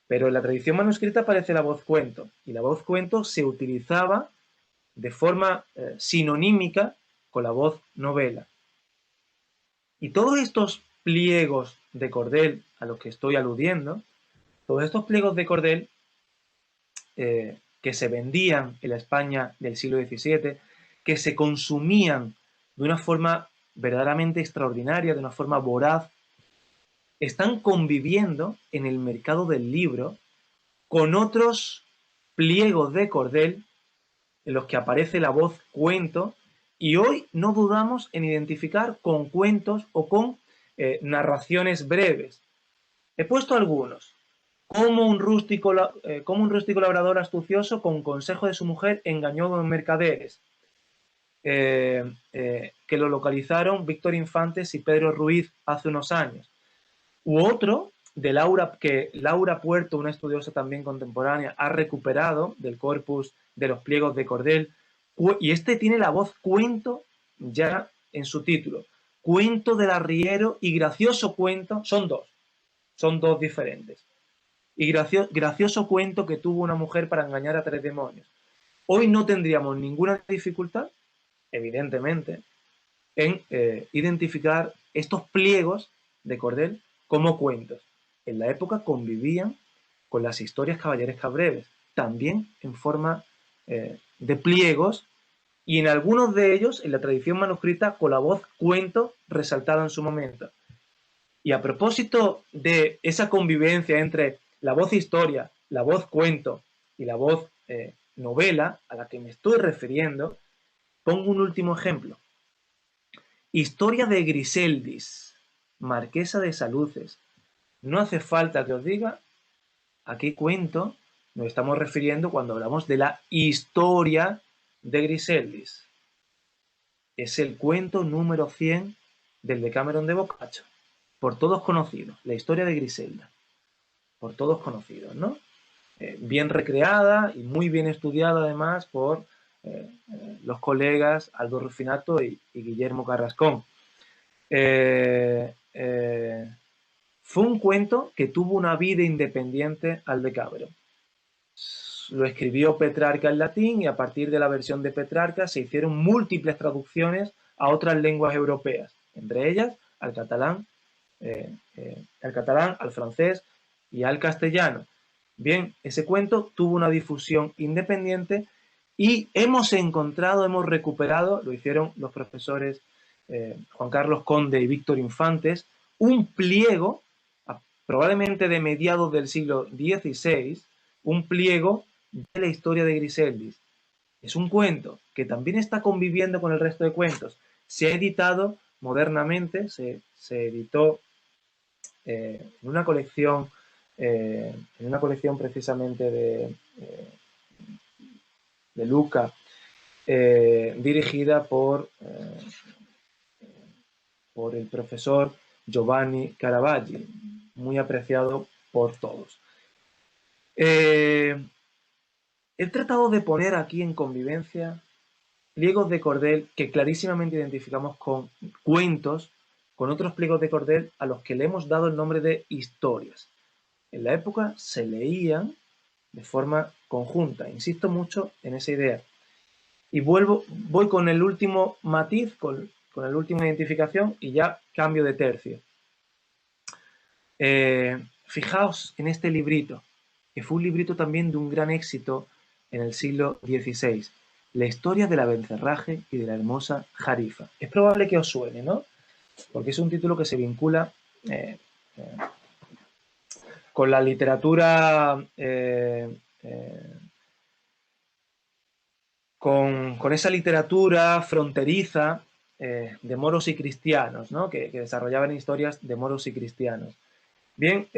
Pero en la tradición manuscrita aparece la voz cuento, y la voz cuento se utilizaba de forma sinonímica con la voz novela. Y todos estos pliegos de cordel a los que estoy aludiendo, todos estos pliegos de cordel que se vendían en la España del siglo XVII, que se consumían de una forma verdaderamente extraordinaria, de una forma voraz, están conviviendo en el mercado del libro con otros pliegos de cordel en los que aparece la voz cuento, y hoy no dudamos en identificar con cuentos o con narraciones breves. He puesto algunos. Como un rústico labrador astucioso con consejo de su mujer engañó a los mercaderes, que lo localizaron Víctor Infantes y Pedro Ruiz hace unos años. U otro de Laura Puerto, una estudiosa también contemporánea, ha recuperado del corpus de los pliegos de cordel, y este tiene la voz cuento ya en su título. Cuento del arriero y gracioso cuento, son dos. Son dos diferentes. Y gracioso cuento que tuvo una mujer para engañar a 3 demonios. Hoy no tendríamos ninguna dificultad, evidentemente, en identificar estos pliegos de cordel como cuentos. En la época convivían con las historias caballerescas breves, también en forma de pliegos, y en algunos de ellos, en la tradición manuscrita, con la voz cuento resaltada en su momento. Y a propósito de esa convivencia entre la voz historia, la voz cuento y la voz novela a la que me estoy refiriendo, pongo un último ejemplo. Historia de Griseldis, marquesa de Saluces. No hace falta que os diga a qué cuento nos estamos refiriendo cuando hablamos de la historia de Griseldis. Es el cuento número 100 del Decameron de Boccaccio. Por todos conocidos, la historia de Griselda. Por todos conocidos, ¿no? Bien recreada y muy bien estudiada además por los colegas Aldo Rufinato y Guillermo Carrascón. Fue un cuento que tuvo una vida independiente al Decameron. Lo escribió Petrarca en latín y a partir de la versión de Petrarca se hicieron múltiples traducciones a otras lenguas europeas, entre ellas al catalán, al francés y al castellano. Bien, ese cuento tuvo una difusión independiente y hemos recuperado, lo hicieron los profesores Juan Carlos Conde y Víctor Infantes, un pliego, probablemente de mediados del siglo XVI, un pliego de la historia de Griseldis. Es un cuento que también está conviviendo con el resto de cuentos. Se ha editado modernamente, se editó en una colección precisamente de Luca, dirigida por el profesor Giovanni Caravaggi, muy apreciado por todos. He tratado de poner aquí en convivencia pliegos de cordel que clarísimamente identificamos con cuentos, con otros pliegos de cordel a los que le hemos dado el nombre de historias. En la época se leían de forma conjunta, insisto mucho en esa idea. Y voy con el último matiz, con la última identificación y ya cambio de tercio. Fijaos en este librito, que fue un librito también de un gran éxito en el siglo XVI, La historia del abencerraje y de la hermosa Jarifa. Es probable que os suene, ¿no? Porque es un título que se vincula con la literatura, con esa literatura fronteriza de moros y cristianos, ¿no? que desarrollaban historias de moros y cristianos. Bien,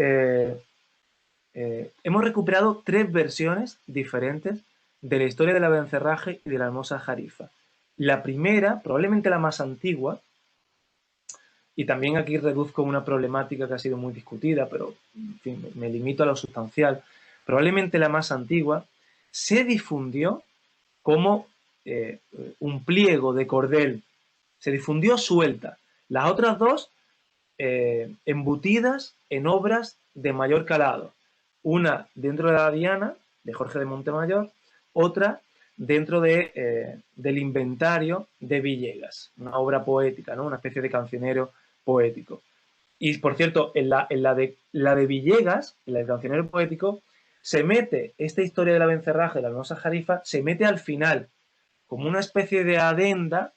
hemos recuperado 3 versiones diferentes de la historia del abencerraje y de la hermosa Jarifa. La primera, probablemente la más antigua, y también aquí reduzco una problemática que ha sido muy discutida, pero en fin, me limito a lo sustancial, probablemente la más antigua, se difundió como un pliego de cordel, se difundió suelta. Las otras dos embutidas en obras de mayor calado. Una dentro de la Diana, de Jorge de Montemayor, otra dentro del inventario de Villegas, una obra poética, ¿no? Una especie de cancionero poético. Y por cierto, en la de Villegas, en la del cancionero poético, se mete esta historia de la Abencerraje, de la hermosa Jarifa, se mete al final, como una especie de adenda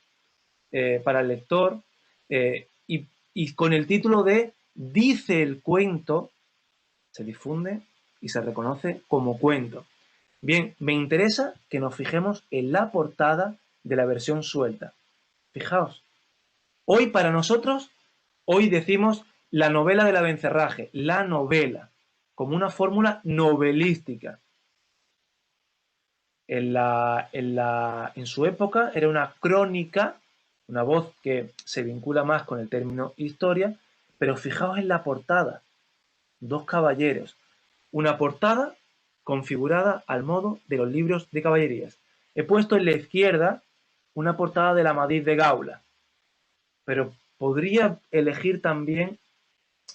para el lector, y con el título de Dice el cuento, se difunde y se reconoce como cuento. Bien, me interesa que nos fijemos en la portada de la versión suelta. Fijaos, hoy para nosotros, hoy decimos la novela del abencerraje, la novela, como una fórmula novelística. En su época era una crónica, una voz que se vincula más con el término historia, pero fijaos en la portada, 2 caballeros, una portada configurada al modo de los libros de caballerías. He puesto en la izquierda una portada de la Amadís de Gaula, pero podría elegir también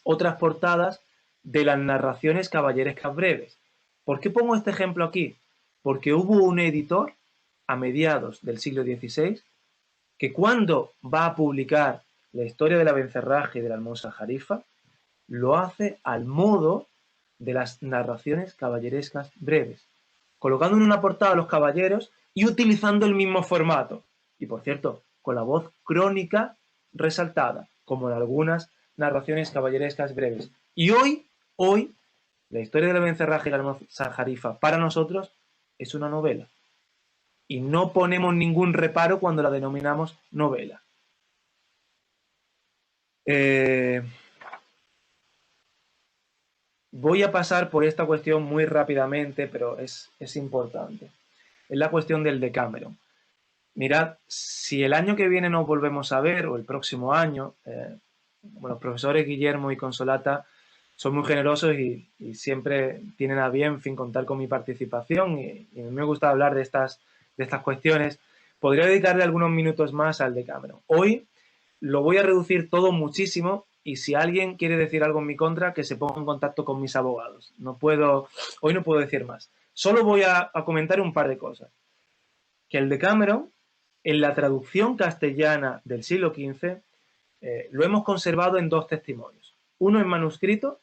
otras portadas de las narraciones caballerescas breves. ¿Por qué pongo este ejemplo aquí? Porque hubo un editor a mediados del siglo XVI que cuando va a publicar la historia de la Bencerraje y de la Hermosa Jarifa, lo hace al modo de las narraciones caballerescas breves, colocando en una portada a los caballeros y utilizando el mismo formato. Y por cierto, con la voz crónica resaltada, como en algunas narraciones caballerescas breves. Y hoy, la historia de la Bencerraje y la Hermosa Jarifa para nosotros es una novela. Y no ponemos ningún reparo cuando la denominamos novela. Voy a pasar por esta cuestión muy rápidamente, pero es importante. Es la cuestión del Decameron. Mirad, si el año que viene nos volvemos a ver, o el próximo año, los profesores Guillermo y Consolata son muy generosos y siempre tienen a bien, en fin, contar con mi participación y a mí me gusta hablar de estas cuestiones. Podría dedicarle algunos minutos más al Decameron. Hoy lo voy a reducir todo muchísimo y si alguien quiere decir algo en mi contra, que se ponga en contacto con mis abogados. Hoy no puedo decir más. Solo voy a comentar un par de cosas. Que el Decameron, en la traducción castellana del siglo XV, lo hemos conservado en 2 testimonios. Uno en manuscrito,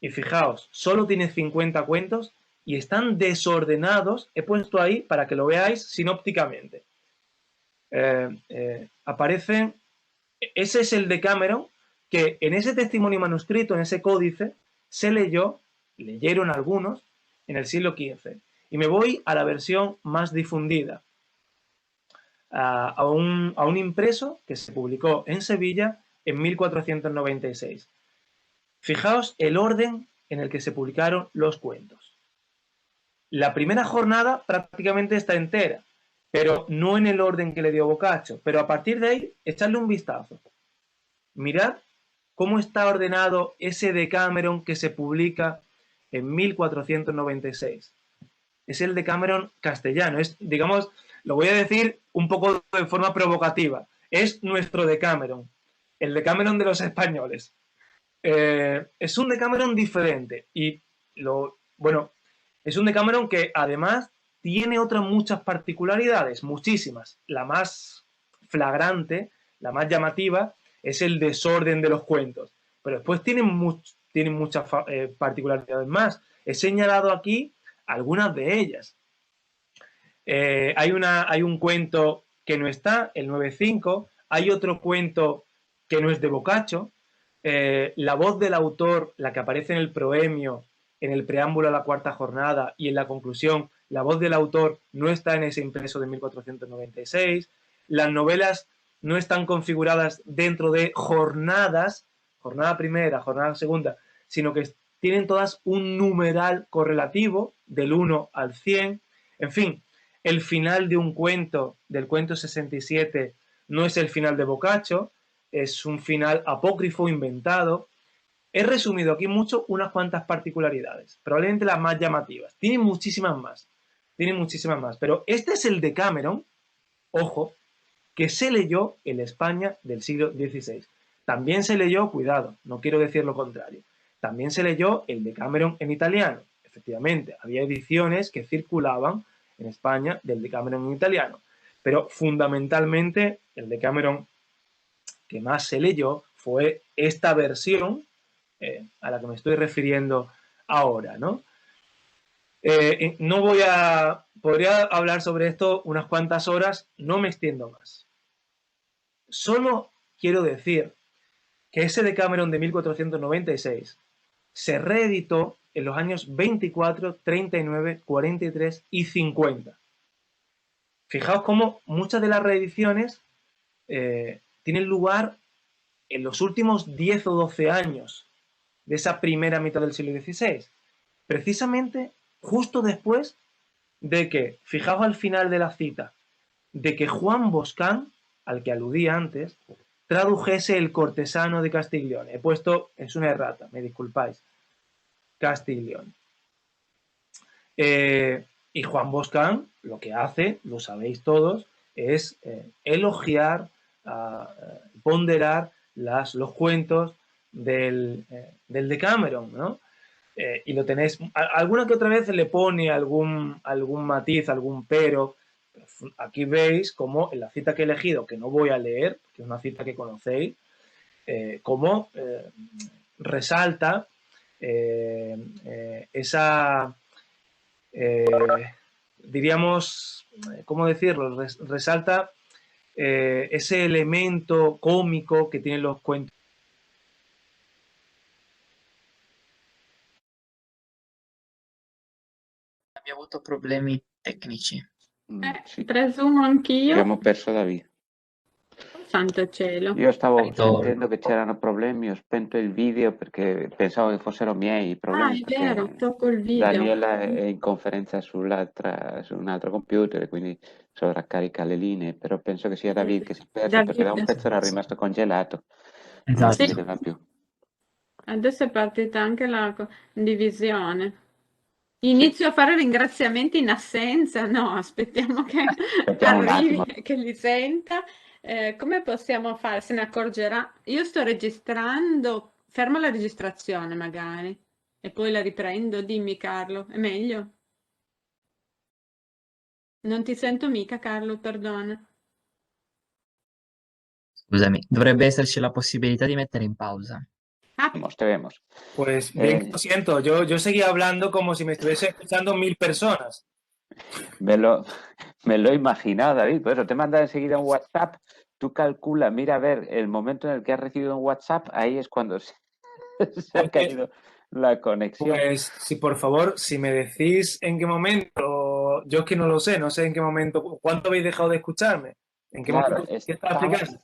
y fijaos, solo tiene 50 cuentos y están desordenados. He puesto ahí para que lo veáis sinópticamente. Aparecen. Ese es el Decameron que en ese testimonio manuscrito, en ese códice, leyeron algunos en el siglo XV. Y me voy a la versión más difundida, a un impreso que se publicó en Sevilla en 1496. Fijaos el orden en el que se publicaron los cuentos. La primera jornada prácticamente está entera, pero no en el orden que le dio Boccaccio. Pero a partir de ahí, echadle un vistazo. Mirad cómo está ordenado ese Decameron que se publica en 1496. Es el Decameron castellano. Es, digamos, lo voy a decir un poco de forma provocativa. Es nuestro Decameron. El Decameron de los españoles. Es un Decameron diferente. Y es un Decameron que además tiene otras muchas particularidades, muchísimas. La más flagrante, la más llamativa, es el desorden de los cuentos. Pero después tienen muchas particularidades más. He señalado aquí algunas de ellas. Hay un cuento que no está, el 9.5. Hay otro cuento que no es de Boccaccio. La voz del autor, la que aparece en el proemio, en el preámbulo a la 4ª jornada y en la conclusión, la voz del autor no está en ese impreso de 1496. Las novelas no están configuradas dentro de jornadas, jornada primera, jornada segunda, sino que tienen todas un numeral correlativo del 1 al 100. En fin, el final de un cuento, del cuento 67, no es el final de Boccaccio, es un final apócrifo inventado. He resumido aquí mucho unas cuantas particularidades, probablemente las más llamativas. Tienen muchísimas más, pero este es el Decameron, ojo, que se leyó en España del siglo XVI. También se leyó, cuidado, no quiero decir lo contrario, también se leyó el Decameron en italiano. Efectivamente, había ediciones que circulaban en España del Decameron en italiano, pero fundamentalmente el Decameron que más se leyó fue esta versión a la que me estoy refiriendo ahora, ¿no? Podría hablar sobre esto unas cuantas horas, no me extiendo más. Solo quiero decir que ese Decameron de 1496 se reeditó en los años 24, 39, 43 y 50. Fijaos cómo muchas de las reediciones tienen lugar en los últimos 10 o 12 años de esa primera mitad del siglo XVI. Precisamente justo después de que, fijaos al final de la cita, de que Juan Boscán, al que aludí antes, tradujese El cortesano de Castiglione. He puesto, es una errata, me disculpáis, Castiglione. Y Juan Boscán lo que hace, lo sabéis todos, es elogiar, ponderar los cuentos del Decameron, ¿no? Y lo tenéis, alguna que otra vez le pone algún matiz, algún pero. Aquí veis como en la cita que he elegido, que no voy a leer, que es una cita que conocéis, cómo resalta esa, diríamos, ¿cómo decirlo? Resalta ese elemento cómico que tienen los cuentos. Abbiamo avuto problemi tecnici. Sì, Presumo anch'io. abbiamo perso David. Santo cielo. Io stavo Ritorno. sentendo che c'erano problemi, ho spento il video perché pensavo che fossero miei i Ah, problemi, è vero, perché tocco il video. Daniela è in conferenza su un altro computer, e quindi sovraccarica le linee, però penso che sia David che si è perso perché da un David. pezzo era rimasto congelato, non Esatto. si Sì. vedeva più. Adesso è partita anche la condivisione. Inizio a fare ringraziamenti in assenza? No, aspettiamo che Aspettiamo un arrivi attimo. e che li senta. Come possiamo fare? Se ne accorgerà? Io sto registrando, fermo la registrazione magari e poi la riprendo. Dimmi Carlo, è meglio? Non ti sento mica Carlo, perdona. Scusami, dovrebbe esserci la possibilità di mettere in pausa. Ah, Te vemos. Pues bien, lo siento, yo seguía hablando como si me estuviese escuchando 1000 personas. Me lo he imaginado, David, por eso te manda enseguida un WhatsApp, tú calcula, mira a ver el momento en el que has recibido un WhatsApp, ahí es cuando se ha caído la conexión. Pues, si por favor, si me decís en qué momento, yo es que no sé en qué momento, ¿cuánto habéis dejado de escucharme? ¿En qué Claro, momento? ¿Qué estaba explicando?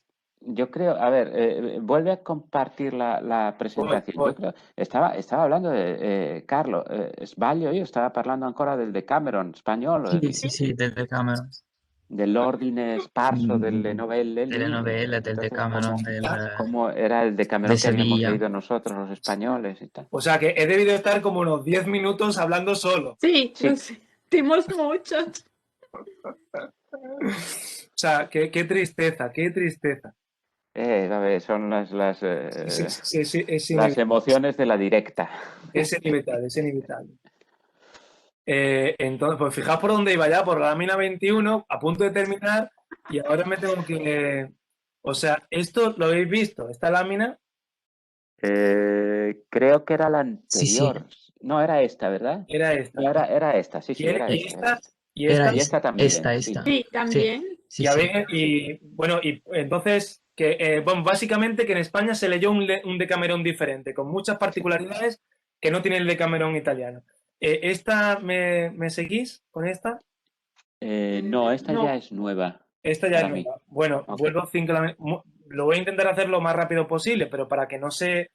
yo creo, a ver, vuelve a compartir la presentación. Voy. Yo creo, estaba hablando de Carlo, sbaglio io, stava parlando ancora del Decameron spagnolo, Sì, del Decameron. dell'ordine sparso delle novelle Delle lì, novelle, del entonces Decameron, cómo era el Decameron de que habíamos Sevilla. leído nosotros los españoles y tal. O sea, que he debido estar como unos 10 minutos hablando solo. sí, Sí. lo sentimos mucho. O sea, qué tristeza, qué tristeza. Vabbè, son las Sí, es las inevitable. emociones de la directa. Es inevitable, es inevitable. Entonces, pues fijaos por dónde iba ya, por la lámina 21, a punto de terminar, y ahora me tengo que... O sea, esto lo habéis visto, esta lámina. Creo que era la anterior. Sí. No, era esta, ¿verdad? Era esta. No, era esta, sí, era Y esta. esta, y esta. Era Y esta también. esta. Sí, también. Sí, y, a ver, y bueno, y entonces, que bueno, básicamente que en España se leyó un Decamerón diferente, con muchas particularidades que no tiene el Decamerón italiano. ¿Esta me seguís con esta? No, esta No. ya es nueva. Esta ya es para mí. nueva. Bueno, Ok. vuelvo lo voy a intentar hacer lo más rápido posible, pero para que no se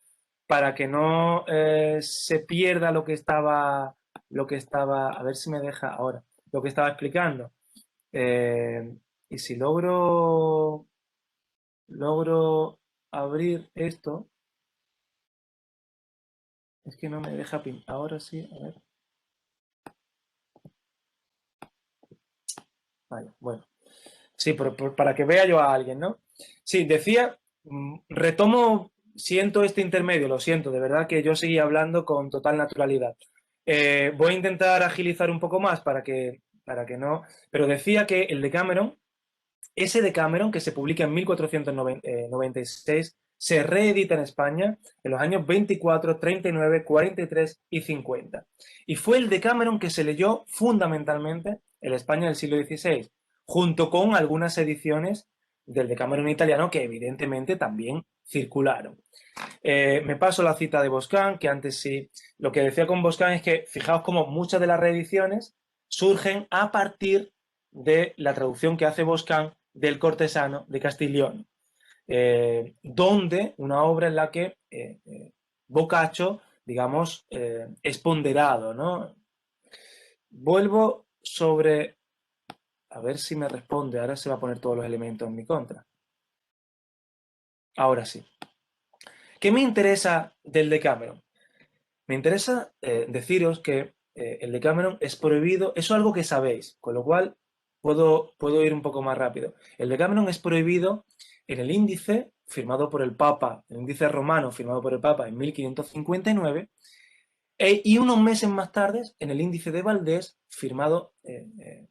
pierda lo que estaba, a ver si me deja ahora, lo que estaba explicando. Y si logro abrir esto, es que no me deja ahora sí, a ver. Vale, bueno. Sí, para que vea yo a alguien, ¿no? Sí, decía, retomo, siento este intermedio, lo siento, de verdad que yo seguía hablando con total naturalidad. Voy a intentar agilizar un poco más para que no, pero decía que el Decameron, ese Decameron que se publica en 1496, se reedita en España en los años 24, 39, 43 y 50. Y fue el Decameron que se leyó fundamentalmente en España del siglo XVI, junto con algunas ediciones del Decameron italiano que evidentemente también circularon. Me paso la cita de Boscan, que antes sí, lo que decía con Boscan es que fijaos cómo muchas de las reediciones surgen a partir de la traducción que hace Boscan del Cortesano de Castiglione, donde una obra en la que Boccaccio, digamos, es ponderado, ¿no? Vuelvo sobre... A ver si me responde. Ahora se va a poner todos los elementos en mi contra. Ahora sí. ¿Qué me interesa del Decameron? Me interesa deciros que el Decameron es prohibido. Eso es algo que sabéis, con lo cual puedo ir un poco más rápido. El Decameron es prohibido en el índice firmado por el Papa, el índice romano firmado por el Papa en 1559, y unos meses más tarde en el índice de Valdés firmado en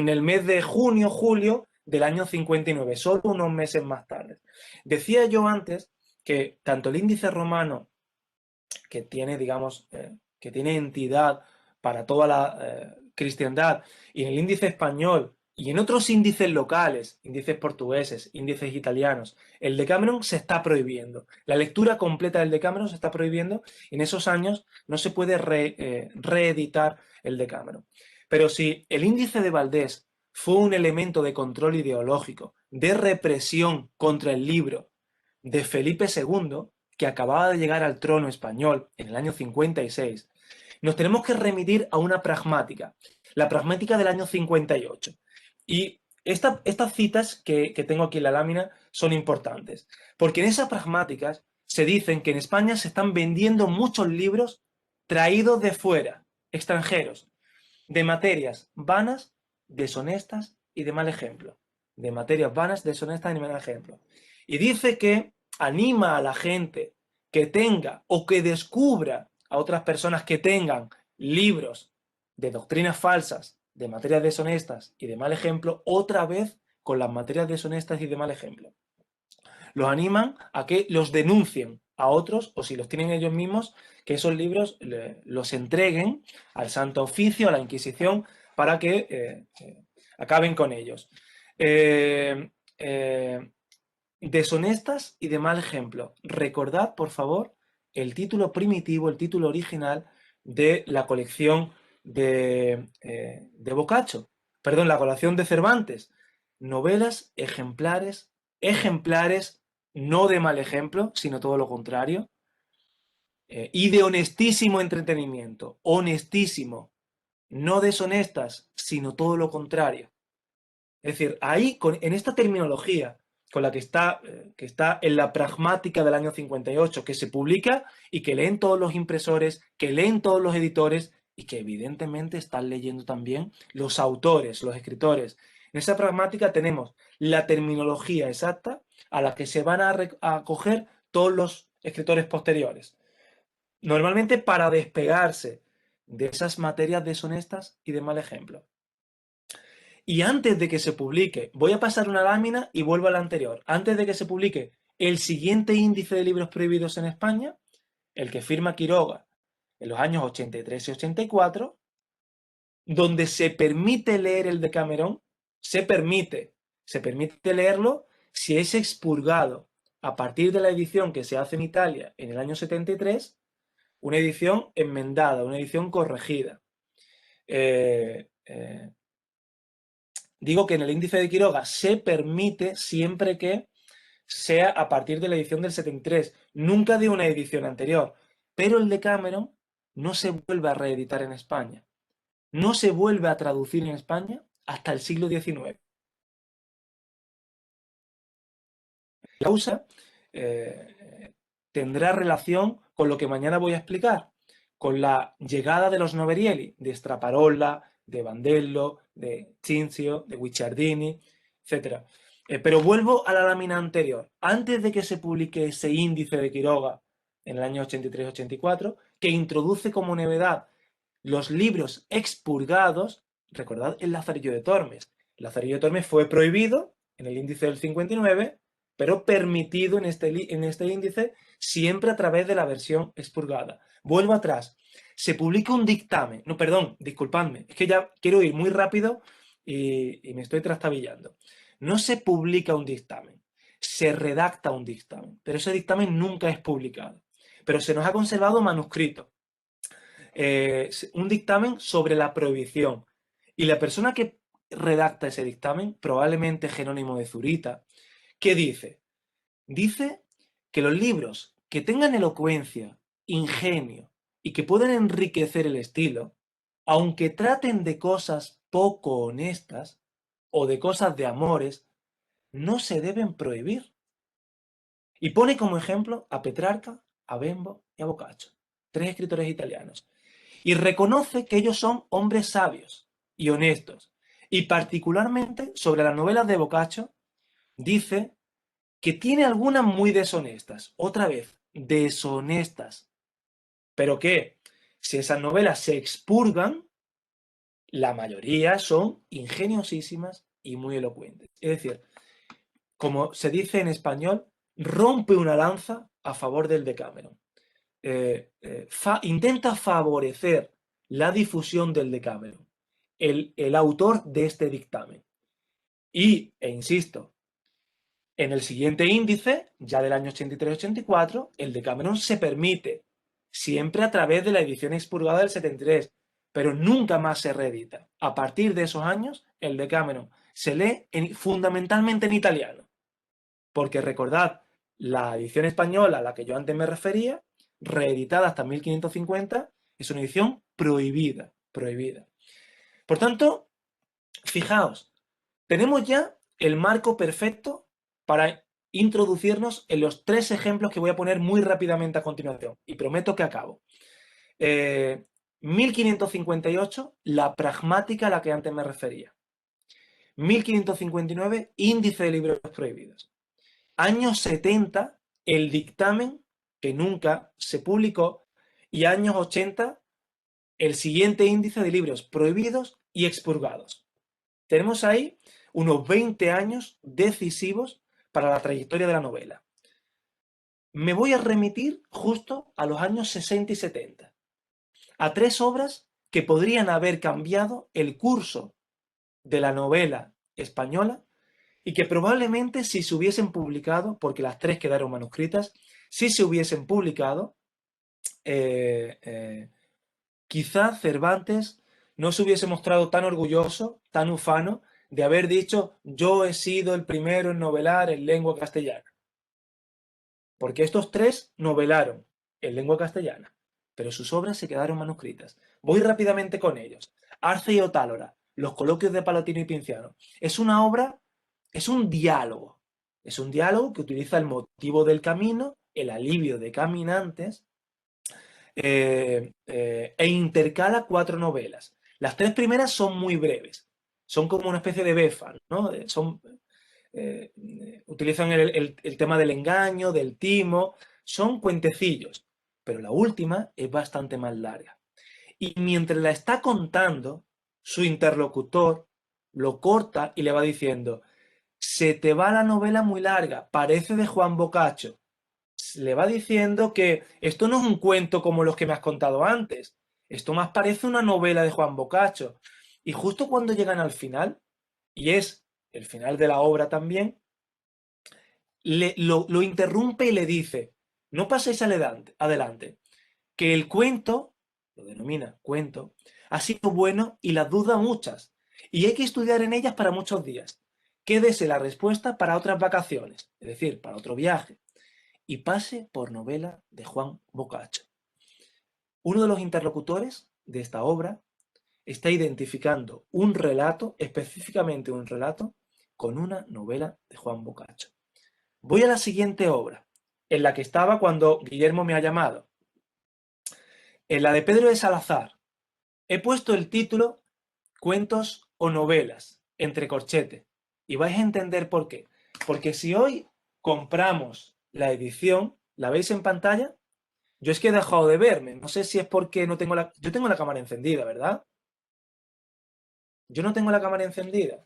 el mes de junio, julio del año 59, solo unos meses más tarde. Decía yo antes que tanto el índice romano, que tiene, digamos, que tiene entidad para toda la cristiandad, y en el índice español y en otros índices locales, índices portugueses, índices italianos, el Decameron se está prohibiendo. La lectura completa del Decameron se está prohibiendo y en esos años no se puede reeditar el Decameron. Pero si el índice de Valdés fue un elemento de control ideológico, de represión contra el libro de Felipe II, que acababa de llegar al trono español en el año 56, nos tenemos que remitir a una pragmática, la pragmática del año 58. Y estas citas que tengo aquí en la lámina son importantes, porque en esas pragmáticas se dicen que en España se están vendiendo muchos libros traídos de fuera, extranjeros, de materias vanas, deshonestas y de mal ejemplo. De materias vanas, deshonestas y de mal ejemplo. Y dice que anima a la gente que tenga o que descubra a otras personas que tengan libros de doctrinas falsas, de materias deshonestas y de mal ejemplo, otra vez con las materias deshonestas y de mal ejemplo. Los animan a que los denuncien a otros, o si los tienen ellos mismos, que esos libros los entreguen al Santo Oficio, a la Inquisición, para que acaben con ellos. Deshonestas y de mal ejemplo. Recordad, por favor, el título primitivo, el título original de la colección de Boccaccio, perdón, la colección de Cervantes. Novelas ejemplares, no de mal ejemplo, sino todo lo contrario, y de honestísimo entretenimiento, honestísimo, no deshonestas, sino todo lo contrario. Es decir, ahí, en esta terminología con la que está en la pragmática del año 58, que se publica y que leen todos los impresores, que leen todos los editores y que evidentemente están leyendo también los autores, los escritores. En esa pragmática tenemos la terminología exacta a la que se van a acoger todos los escritores posteriores. Normalmente para despegarse de esas materias deshonestas y de mal ejemplo. Y antes de que se publique, voy a pasar una lámina y vuelvo a la anterior. Antes de que se publique el siguiente índice de libros prohibidos en España, el que firma Quiroga en los años 83 y 84, donde se permite leer el Decamerón, se permite leerlo si es expurgado a partir de la edición que se hace en Italia en el año 73, una edición enmendada, una edición corregida. Digo que en el índice de Quiroga se permite siempre que sea a partir de la edición del 73, nunca de una edición anterior. Pero el Decameron no se vuelve a reeditar en España. No se vuelve a traducir en España hasta el siglo XIX. La causa tendrá relación con lo que mañana voy a explicar, con la llegada de los Noverielli, de Straparola, de Bandello, de Cinzio, de Guicciardini, etc. Pero vuelvo a la lámina anterior. Antes de que se publique ese índice de Quiroga en el año 83-84, que introduce como novedad los libros expurgados, recordad el Lazarillo de Tormes. El Lazarillo de Tormes fue prohibido en el índice del 59, pero permitido en este índice siempre a través de la versión expurgada. Vuelvo atrás. Se publica un dictamen. No, perdón, disculpadme. Es que ya quiero ir muy rápido y me estoy trastabillando. No se publica un dictamen. Se redacta un dictamen. Pero ese dictamen nunca es publicado. Pero se nos ha conservado manuscrito. Un dictamen sobre la prohibición. Y la persona que redacta ese dictamen, probablemente Jerónimo de Zurita, ¿qué dice? Dice que los libros que tengan elocuencia, ingenio y que puedan enriquecer el estilo, aunque traten de cosas poco honestas o de cosas de amores, no se deben prohibir. Y pone como ejemplo a Petrarca, a Bembo y a Boccaccio, 3 escritores italianos. Y reconoce que ellos son hombres sabios y honestos. Y particularmente sobre las novelas de Boccaccio, dice que tiene algunas muy deshonestas. Otra vez, deshonestas. Pero que si esas novelas se expurgan, la mayoría son ingeniosísimas y muy elocuentes. Es decir, como se dice en español, rompe una lanza a favor del Decameron. Intenta favorecer la difusión del Decameron, el autor de este dictamen. E insisto, en el siguiente índice, ya del año 83-84, el Decameron se permite, siempre a través de la edición expurgada del 73, pero nunca más se reedita. A partir de esos años, el Decameron se lee fundamentalmente en italiano, porque recordad, la edición española a la que yo antes me refería, reeditada hasta 1550, es una edición prohibida, prohibida. Por tanto, fijaos, tenemos ya el marco perfecto para introducirnos en los 3 ejemplos que voy a poner muy rápidamente a continuación, y prometo que acabo. 1558, la pragmática a la que antes me refería. 1559, índice de libros prohibidos. Años 70, el dictamen, que nunca se publicó, y años 80, el siguiente índice de libros prohibidos y expurgados. Tenemos ahí unos 20 años decisivos para la trayectoria de la novela. Me voy a remitir justo a los años 60 y 70, a 3 obras que podrían haber cambiado el curso de la novela española y que probablemente si se hubiesen publicado, porque las 3 quedaron manuscritas, si se hubiesen publicado, quizá Cervantes no se hubiese mostrado tan orgulloso, tan ufano, de haber dicho yo he sido el primero en novelar en lengua castellana. Porque estos 3 novelaron en lengua castellana, pero sus obras se quedaron manuscritas. Voy rápidamente con ellos. Arce y Otálora, los coloquios de Palatino y Pinciano. Es una obra, es un diálogo. Es un diálogo que utiliza el motivo del camino, el alivio de caminantes, e intercala 4 novelas. Las 3 primeras son muy breves. Son como una especie de befa, ¿no? Utilizan el tema del engaño, del timo, son cuentecillos, pero la última es bastante más larga. Y mientras la está contando, su interlocutor lo corta y le va diciendo, se te va la novela muy larga, parece de Juan Boccaccio. Le va diciendo que esto no es un cuento como los que me has contado antes, esto más parece una novela de Juan Boccaccio. Y justo cuando llegan al final, y es el final de la obra también, lo interrumpe y le dice, no paséis adelante, que el cuento, lo denomina cuento, ha sido bueno y las dudas muchas, y hay que estudiar en ellas para muchos días. Quédese la respuesta para otras vacaciones, es decir, para otro viaje, y pase por novela de Juan Boccaccio. Uno de los interlocutores de esta obra está identificando un relato, específicamente un relato, con una novela de Juan Boccaccio. Voy a la siguiente obra, en la que estaba cuando Guillermo me ha llamado. En la de Pedro de Salazar. He puesto el título Cuentos o novelas, entre corchetes. Y vais a entender por qué. Porque si hoy compramos la edición, ¿la veis en pantalla? Yo es que he dejado de verme. No sé si es porque no tengo la... Yo tengo la cámara encendida, ¿verdad? Yo no tengo la cámara encendida.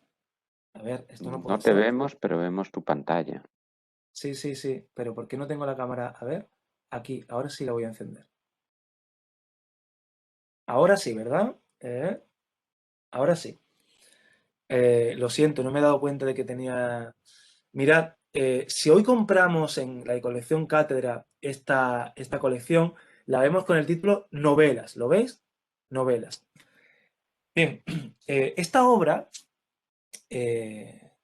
A ver, esto no puede No te ser. vemos, pero vemos tu pantalla. Sí, sí, sí. Pero ¿por qué no tengo la cámara? A ver, aquí. Ahora sí la voy a encender. Ahora sí, ¿verdad? Ahora sí. Lo siento, no me he dado cuenta de que tenía... Mirad, si hoy compramos en la colección Cátedra esta colección, la vemos con el título Novelas. ¿Lo veis? Novelas. Bien, esta obra,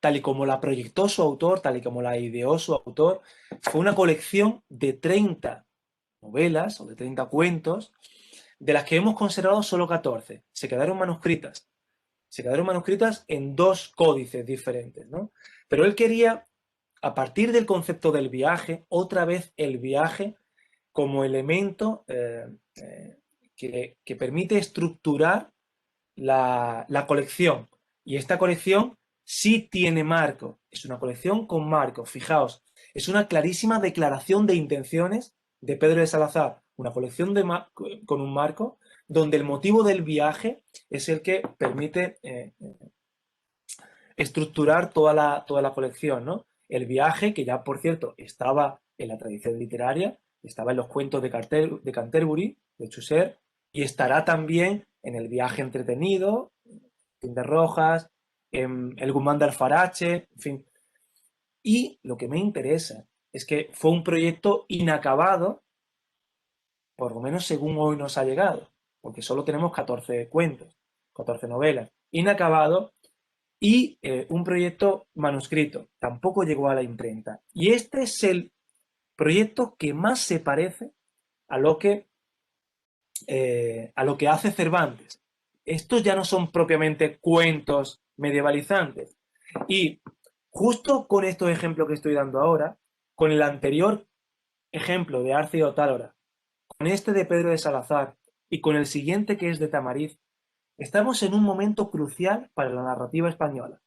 tal y como la proyectó su autor, tal y como la ideó su autor, fue una colección de 30 novelas o de 30 cuentos, de las que hemos conservado solo 14. Se quedaron manuscritas. Se quedaron manuscritas en 2 códices diferentes, ¿no? Pero él quería, a partir del concepto del viaje, otra vez el viaje como elemento que permite estructurar la colección. Y esta colección sí tiene marco, es una colección con marco. Fijaos, es una clarísima declaración de intenciones de Pedro de Salazar, una colección con un marco donde el motivo del viaje es el que permite estructurar toda la colección, ¿no? El viaje, que ya por cierto estaba en la tradición literaria, estaba en los cuentos de Canterbury, de Chaucer, y estará también en el viaje entretenido, en de Rojas, en el Guzmán de Alfarache, en fin. Y lo que me interesa es que fue un proyecto inacabado, por lo menos según hoy nos ha llegado, porque solo tenemos 14 cuentos, 14 novelas, inacabado, y un proyecto manuscrito. Tampoco llegó a la imprenta. Y este es el proyecto que más se parece a lo que hace Cervantes. Estos ya no son propiamente cuentos medievalizantes. Y justo con estos ejemplos que estoy dando ahora, con el anterior ejemplo de Arce y Otálora, con este de Pedro de Salazar y con el siguiente que es de Tamariz, estamos en un momento crucial para la narrativa española,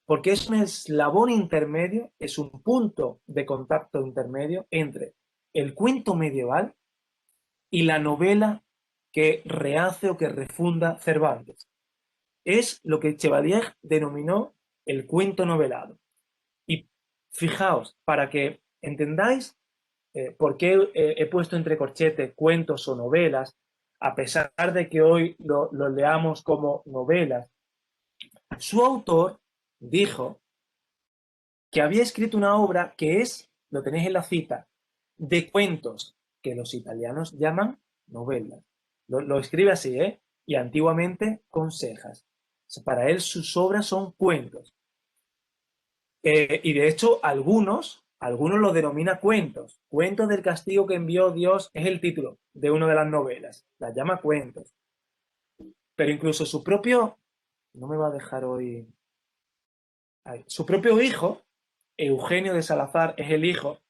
porque es un eslabón intermedio, es un punto de contacto intermedio entre el cuento medieval y la novela que rehace o que refunda Cervantes. Es lo que Chevalier denominó el cuento novelado. Y fijaos, para que entendáis por qué he puesto entre corchetes cuentos o novelas, a pesar de que hoy lo leamos como novelas, su autor dijo que había escrito una obra que es, lo tenéis en la cita, de cuentos, que los italianos llaman novelas. Lo escribe así, ¿eh? Y antiguamente con cejas. O sea, para él sus obras son cuentos. Y de hecho algunos lo denomina cuentos. Cuentos del castigo que envió Dios es el título de una de las novelas. Las llama cuentos. Pero incluso su propio, no me va a dejar hoy, su propio hijo, Eugenio de Salazar, es el hijo,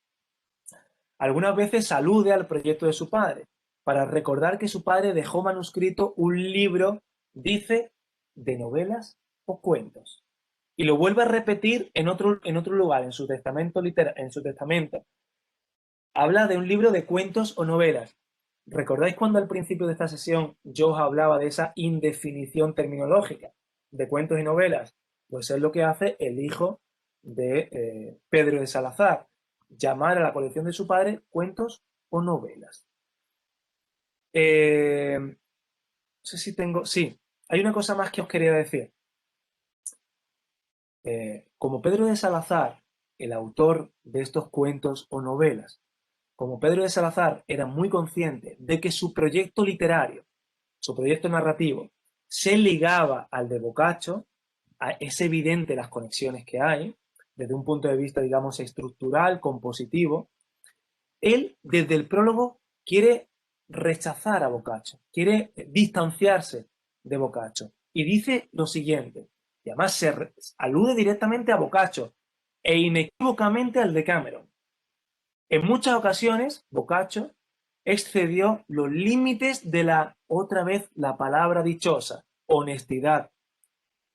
algunas veces alude al proyecto de su padre, para recordar que su padre dejó manuscrito un libro, dice, de novelas o cuentos. Y lo vuelve a repetir en otro lugar, en su testamento Habla de un libro de cuentos o novelas. ¿Recordáis cuando al principio de esta sesión yo os hablaba de esa indefinición terminológica de cuentos y novelas? Pues es lo que hace el hijo de Pedro de Salazar, llamar a la colección de su padre cuentos o novelas. No sé si tengo... Sí, hay una cosa más que os quería decir. Como Pedro de Salazar, el autor de estos cuentos o novelas, como Pedro de Salazar era muy consciente de que su proyecto literario, su proyecto narrativo, se ligaba al de Boccaccio, es evidente las conexiones que hay, desde un punto de vista, digamos, estructural, compositivo. Él, desde el prólogo, quiere rechazar a Boccaccio, quiere distanciarse de Boccaccio. Y dice lo siguiente, y además se alude directamente a Boccaccio e inequívocamente al Decameron. En muchas ocasiones, Boccaccio excedió los límites de otra vez, la palabra dichosa, honestidad,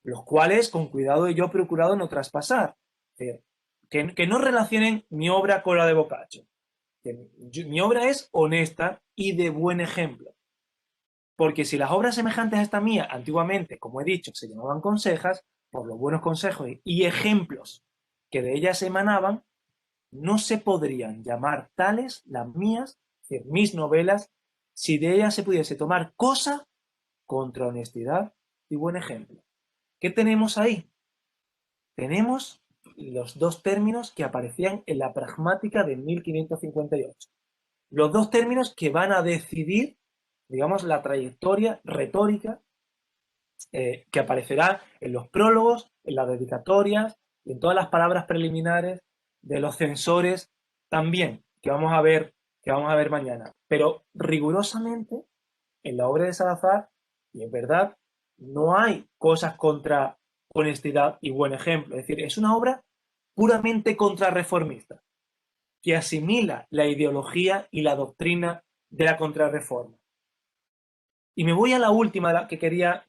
los cuales con cuidado yo he procurado no traspasar. Que no relacionen mi obra con la de Boccaccio. Mi obra es honesta y de buen ejemplo. Porque si las obras semejantes a esta mía, antiguamente, como he dicho, se llamaban consejas, por los buenos consejos y ejemplos que de ellas emanaban, no se podrían llamar tales las mías, es decir, mis novelas, si de ellas se pudiese tomar cosa contra honestidad y buen ejemplo. ¿Qué tenemos ahí? Tenemos los dos términos que aparecían en la pragmática de 1558. Los dos términos que van a decidir, digamos, la trayectoria retórica que aparecerá en los prólogos, en las dedicatorias y en todas las palabras preliminares de los censores también, que vamos a ver mañana. Pero rigurosamente, en la obra de Salazar, y es verdad, no hay cosas contra honestidad y buen ejemplo. Es decir, es una obra puramente contrarreformista, que asimila la ideología y la doctrina de la contrarreforma. Y me voy a la última que quería,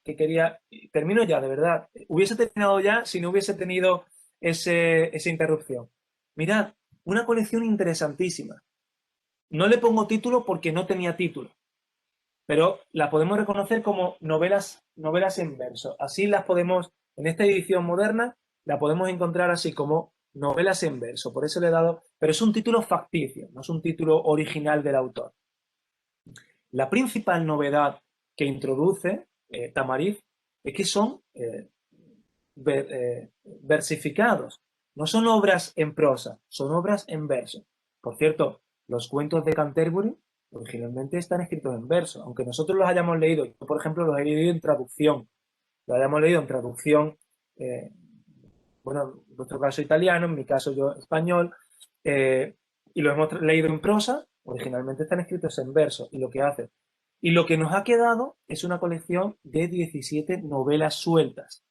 termino ya, de verdad. Hubiese terminado ya si no hubiese tenido esa interrupción. Mirad, una colección interesantísima. No le pongo título porque no tenía título, pero la podemos reconocer como novelas en verso. Así las podemos, en esta edición moderna, la podemos encontrar así como novelas en verso. Por eso le he dado, pero es un título facticio, no es un título original del autor. La principal novedad que introduce Tamariz es que son versificados. No son obras en prosa, son obras en verso. Por cierto, los cuentos de Canterbury originalmente están escritos en verso, aunque nosotros los hayamos leído, yo por ejemplo los he leído en traducción, los hayamos leído en traducción, bueno, en vuestro caso italiano, en mi caso yo español, y lo hemos leído en prosa, originalmente están escritos en verso, y lo que hace. Y lo que nos ha quedado es una colección de 17 novelas sueltas,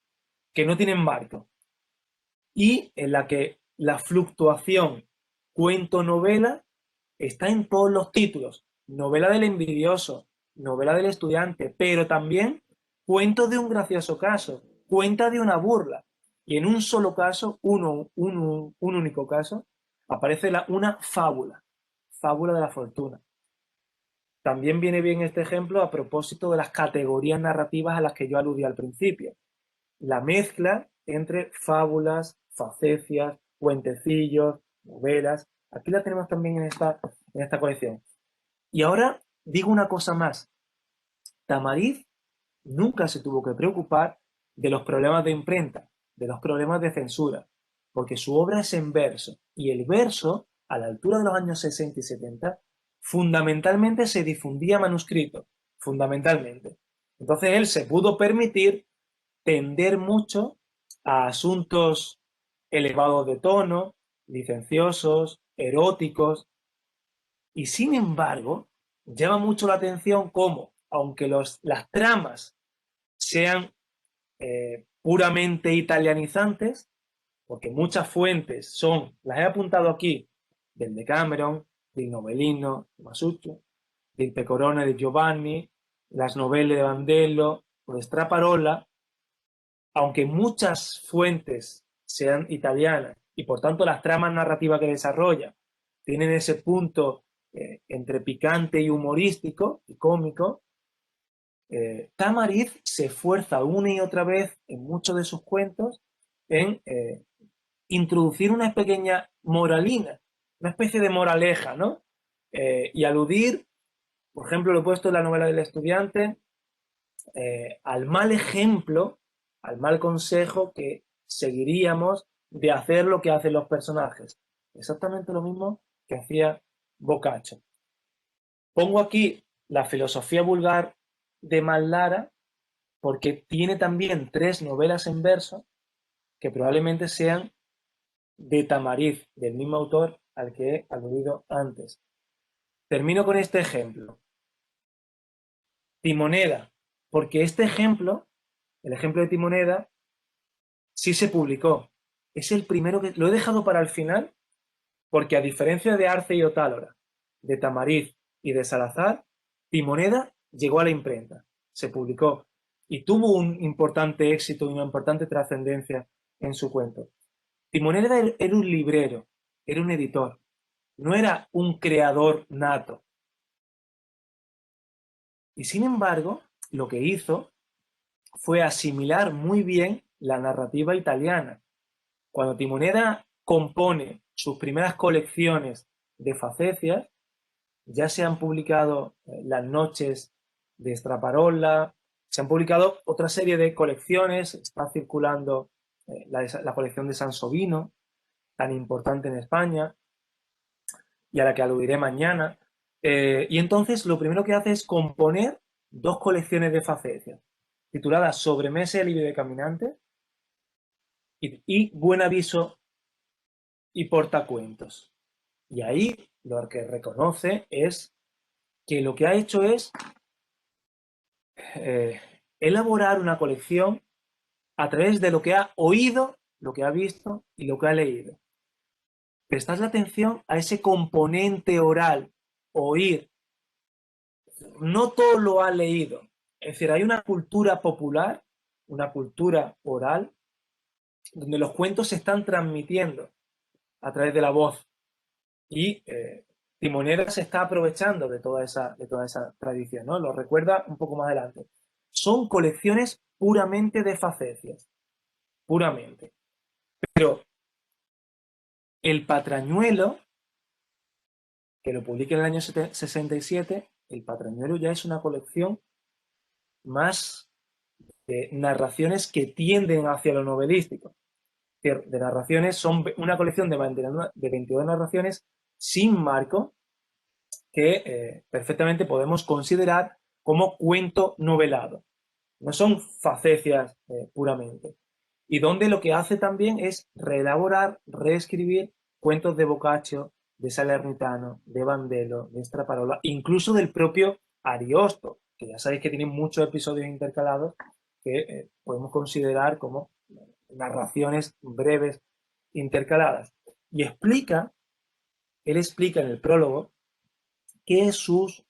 que no tienen marco, y en la que la fluctuación cuento-novela está en todos los títulos. Novela del envidioso, novela del estudiante, pero también cuento de un gracioso caso, cuenta de una burla. Y en un solo caso, un único caso, aparece una fábula, fábula de la fortuna. También viene bien este ejemplo a propósito de las categorías narrativas a las que yo aludí al principio. La mezcla entre fábulas, facecias, cuentecillos, novelas. Aquí la tenemos también en esta colección. Y ahora digo una cosa más. Tamariz nunca se tuvo que preocupar de los problemas de imprenta, de los problemas de censura, porque su obra es en verso. Y el verso, a la altura de los años 60 y 70, fundamentalmente se difundía manuscrito, fundamentalmente. Entonces él se pudo permitir tender mucho a asuntos elevados de tono, licenciosos, eróticos, y sin embargo, llama mucho la atención cómo, aunque las tramas sean puramente italianizantes, porque muchas fuentes las he apuntado aquí, del Decameron, del Novellino, de Masuccio, del Pecorone de Giovanni, las novelle de Bandello o de Straparola, aunque muchas fuentes sean italianas y por tanto las tramas narrativas que desarrolla tienen ese punto entre picante y humorístico y cómico, Tamariz se esfuerza una y otra vez en muchos de sus cuentos en introducir una pequeña moralina, una especie de moraleja, ¿no? Y aludir, por ejemplo, lo he puesto en la novela del estudiante, al mal ejemplo, al mal consejo que seguiríamos de hacer lo que hacen los personajes. Exactamente lo mismo que hacía Boccaccio. Pongo aquí la filosofía vulgar de Mallara porque tiene también 3 novelas en verso que probablemente sean de Tamariz, del mismo autor al que he aludido antes. Termino con este ejemplo. Timoneda, porque este ejemplo, el ejemplo de Timoneda, sí se publicó. Es el primero que lo he dejado para el final porque a diferencia de Arce y Otálora, de Tamariz y de Salazar, Timoneda llegó a la imprenta, se publicó y tuvo un importante éxito y una importante trascendencia en su cuento. Timoneda era un librero, era un editor, no era un creador nato. Y sin embargo, lo que hizo fue asimilar muy bien la narrativa italiana. Cuando Timoneda compone sus primeras colecciones de facecias, ya se han publicado Las noches de Straparola, se han publicado otra serie de colecciones, está circulando la colección de Sansovino, tan importante en España, y a la que aludiré mañana. Y entonces lo primero que hace es componer 2 colecciones de facecias, tituladas Sobremesa y Alivio de Caminantes y Buen Aviso y Portacuentos. Y ahí lo que reconoce es que lo que ha hecho es elaborar una colección a través de lo que ha oído, lo que ha visto y lo que ha leído. Prestad atención a ese componente oral, oír. No todo lo ha leído. Es decir, hay una cultura popular, una cultura oral, donde los cuentos se están transmitiendo a través de la voz. Y Timoneda se está aprovechando de toda esa tradición, ¿no? Lo recuerda un poco más adelante. Son colecciones puramente de facecias, puramente. Pero el Patrañuelo, que lo publica en el año 67, el Patrañuelo ya es una colección más de narraciones que tienden hacia lo novelístico. De narraciones, son una colección de 22 narraciones sin marco que perfectamente podemos considerar como cuento novelado. No son facecias puramente. Y donde lo que hace también es reelaborar, reescribir cuentos de Boccaccio, de Salernitano, de Bandello, de Straparola, incluso del propio Ariosto, que ya sabéis que tiene muchos episodios intercalados que podemos considerar como narraciones breves intercaladas. Y él explica en el prólogo que sus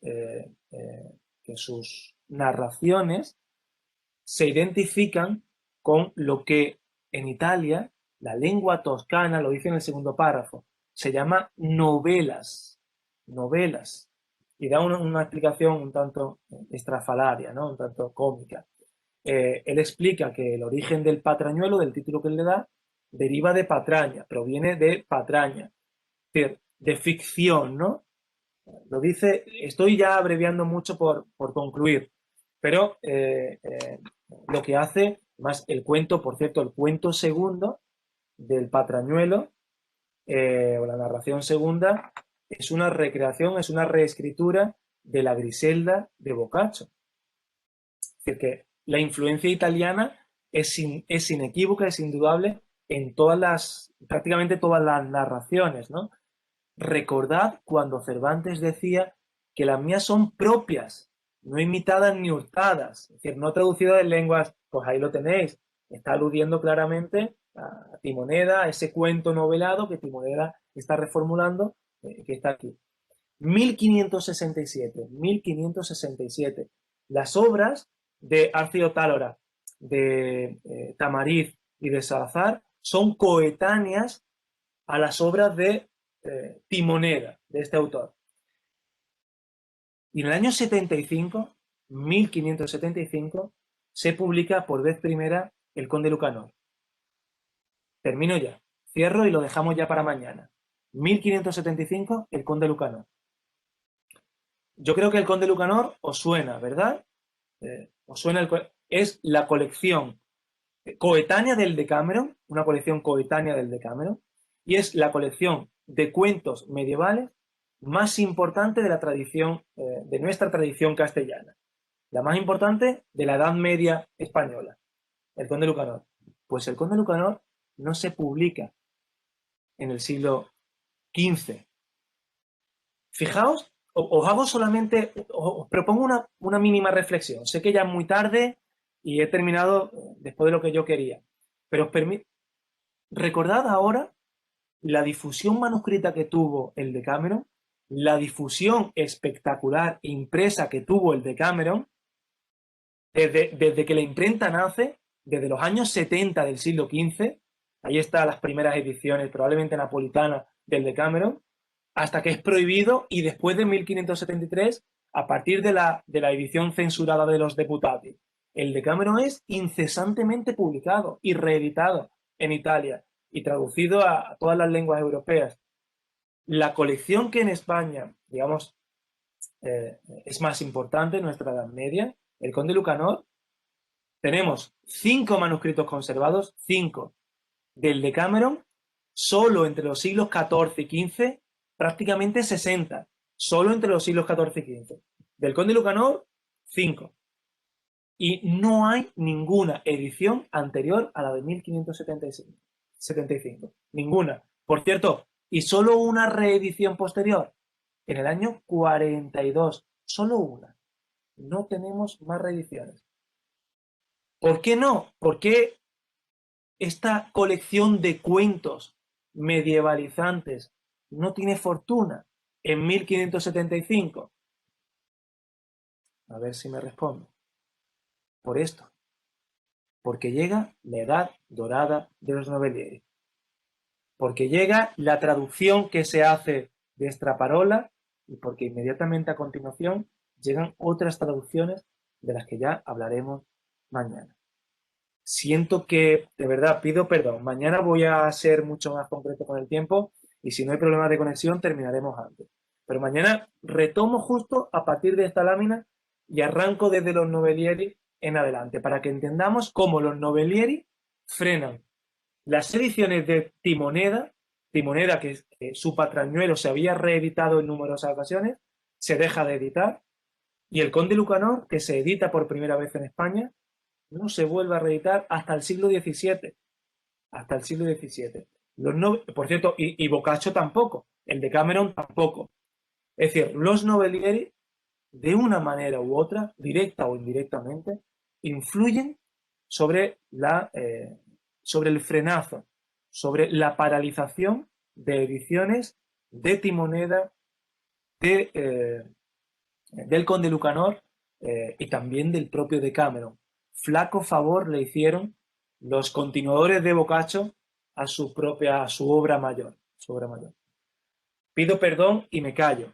narraciones se identifican con lo que en Italia la lengua toscana, lo dice en el segundo párrafo, se llama novelas, novelas, y da una explicación un tanto estrafalaria, ¿no? Un tanto cómica. Él explica que el origen del patrañuelo, del título que él le da, deriva de patraña, proviene de patraña, es decir, de ficción, ¿no? Lo dice, estoy ya abreviando mucho por concluir, pero lo que hace, más el cuento, por cierto, el cuento segundo del Patrañuelo, o la narración segunda, es una recreación, es una reescritura de la Griselda de Boccaccio. Es decir, que la influencia italiana es inequívoca, es indudable en prácticamente todas las narraciones, ¿no? Recordad cuando Cervantes decía que las mías son propias, no imitadas ni hurtadas, es decir, no traducidas en lenguas, pues ahí lo tenéis, está aludiendo claramente a Timoneda, a ese cuento novelado que Timoneda está reformulando, que está aquí. 1567, las obras de Arcio Tálora, de Tamariz y de Salazar son coetáneas a las obras de Timoneda, de este autor. Y en el año 75, 1575, se publica por vez primera El Conde Lucanor. Termino ya, cierro y lo dejamos ya para mañana. 1575, El Conde Lucanor. Yo creo que El Conde Lucanor os suena, ¿verdad? Os suena es la colección coetánea del Decameron, una colección coetánea del Decameron, y es la colección de cuentos medievales más importante de la tradición, de nuestra tradición castellana. La más importante de la Edad Media española, el Conde Lucanor. Pues el Conde Lucanor no se publica en el siglo XV. Fijaos, os hago solamente, os propongo una mínima reflexión. Sé que ya es muy tarde y he terminado después de lo que yo quería, pero os permito, recordad ahora la difusión manuscrita que tuvo el Decameron, la difusión espectacular impresa que tuvo el Decameron, desde que la imprenta nace, desde los años 70 del siglo XV, ahí están las primeras ediciones, probablemente napolitanas, del Decameron, hasta que es prohibido y después de 1573, a partir de la edición censurada de los Deputati. El Decameron es incesantemente publicado y reeditado en Italia y traducido a todas las lenguas europeas. La colección que en España, digamos, es más importante en nuestra Edad Media, el Conde Lucanor, tenemos 5 manuscritos conservados, 5 del Decameron, solo entre los siglos XIV y XV, prácticamente 60, solo entre los siglos XIV y XV. Del Conde Lucanor, 5. Y no hay ninguna edición anterior a la de 1575. Ninguna. Por cierto, y solo una reedición posterior, en el año 42. Solo una. No tenemos más reediciones. ¿Por qué no? ¿Por qué esta colección de cuentos medievalizantes no tiene fortuna en 1575? A ver si me respondo. por esto, porque llega la edad dorada de los novellieri, porque llega la traducción que se hace de Straparola y porque inmediatamente a continuación llegan otras traducciones de las que ya hablaremos mañana. Siento que, de verdad, pido perdón. Mañana voy a ser mucho más concreto con el tiempo y si no hay problemas de conexión terminaremos antes. Pero mañana retomo justo a partir de esta lámina y arranco desde los novellieri en adelante para que entendamos cómo los novellieri frenan las ediciones de Timoneda, que su patrañuelo se había reeditado en numerosas ocasiones, se deja de editar, y el Conde Lucanor, que se edita por primera vez en España, no se vuelve a reeditar hasta el siglo XVII. Hasta el siglo XVII. Por cierto, y Boccaccio tampoco, el de Cameron tampoco. Es decir, los novellieri, de una manera u otra, directa o indirectamente, influyen sobre sobre el frenazo, sobre la paralización de ediciones de Timoneda, del Conde Lucanor y también del propio de Cameron. Flaco favor le hicieron los continuadores de Boccaccio a su obra mayor. Pido perdón y me callo.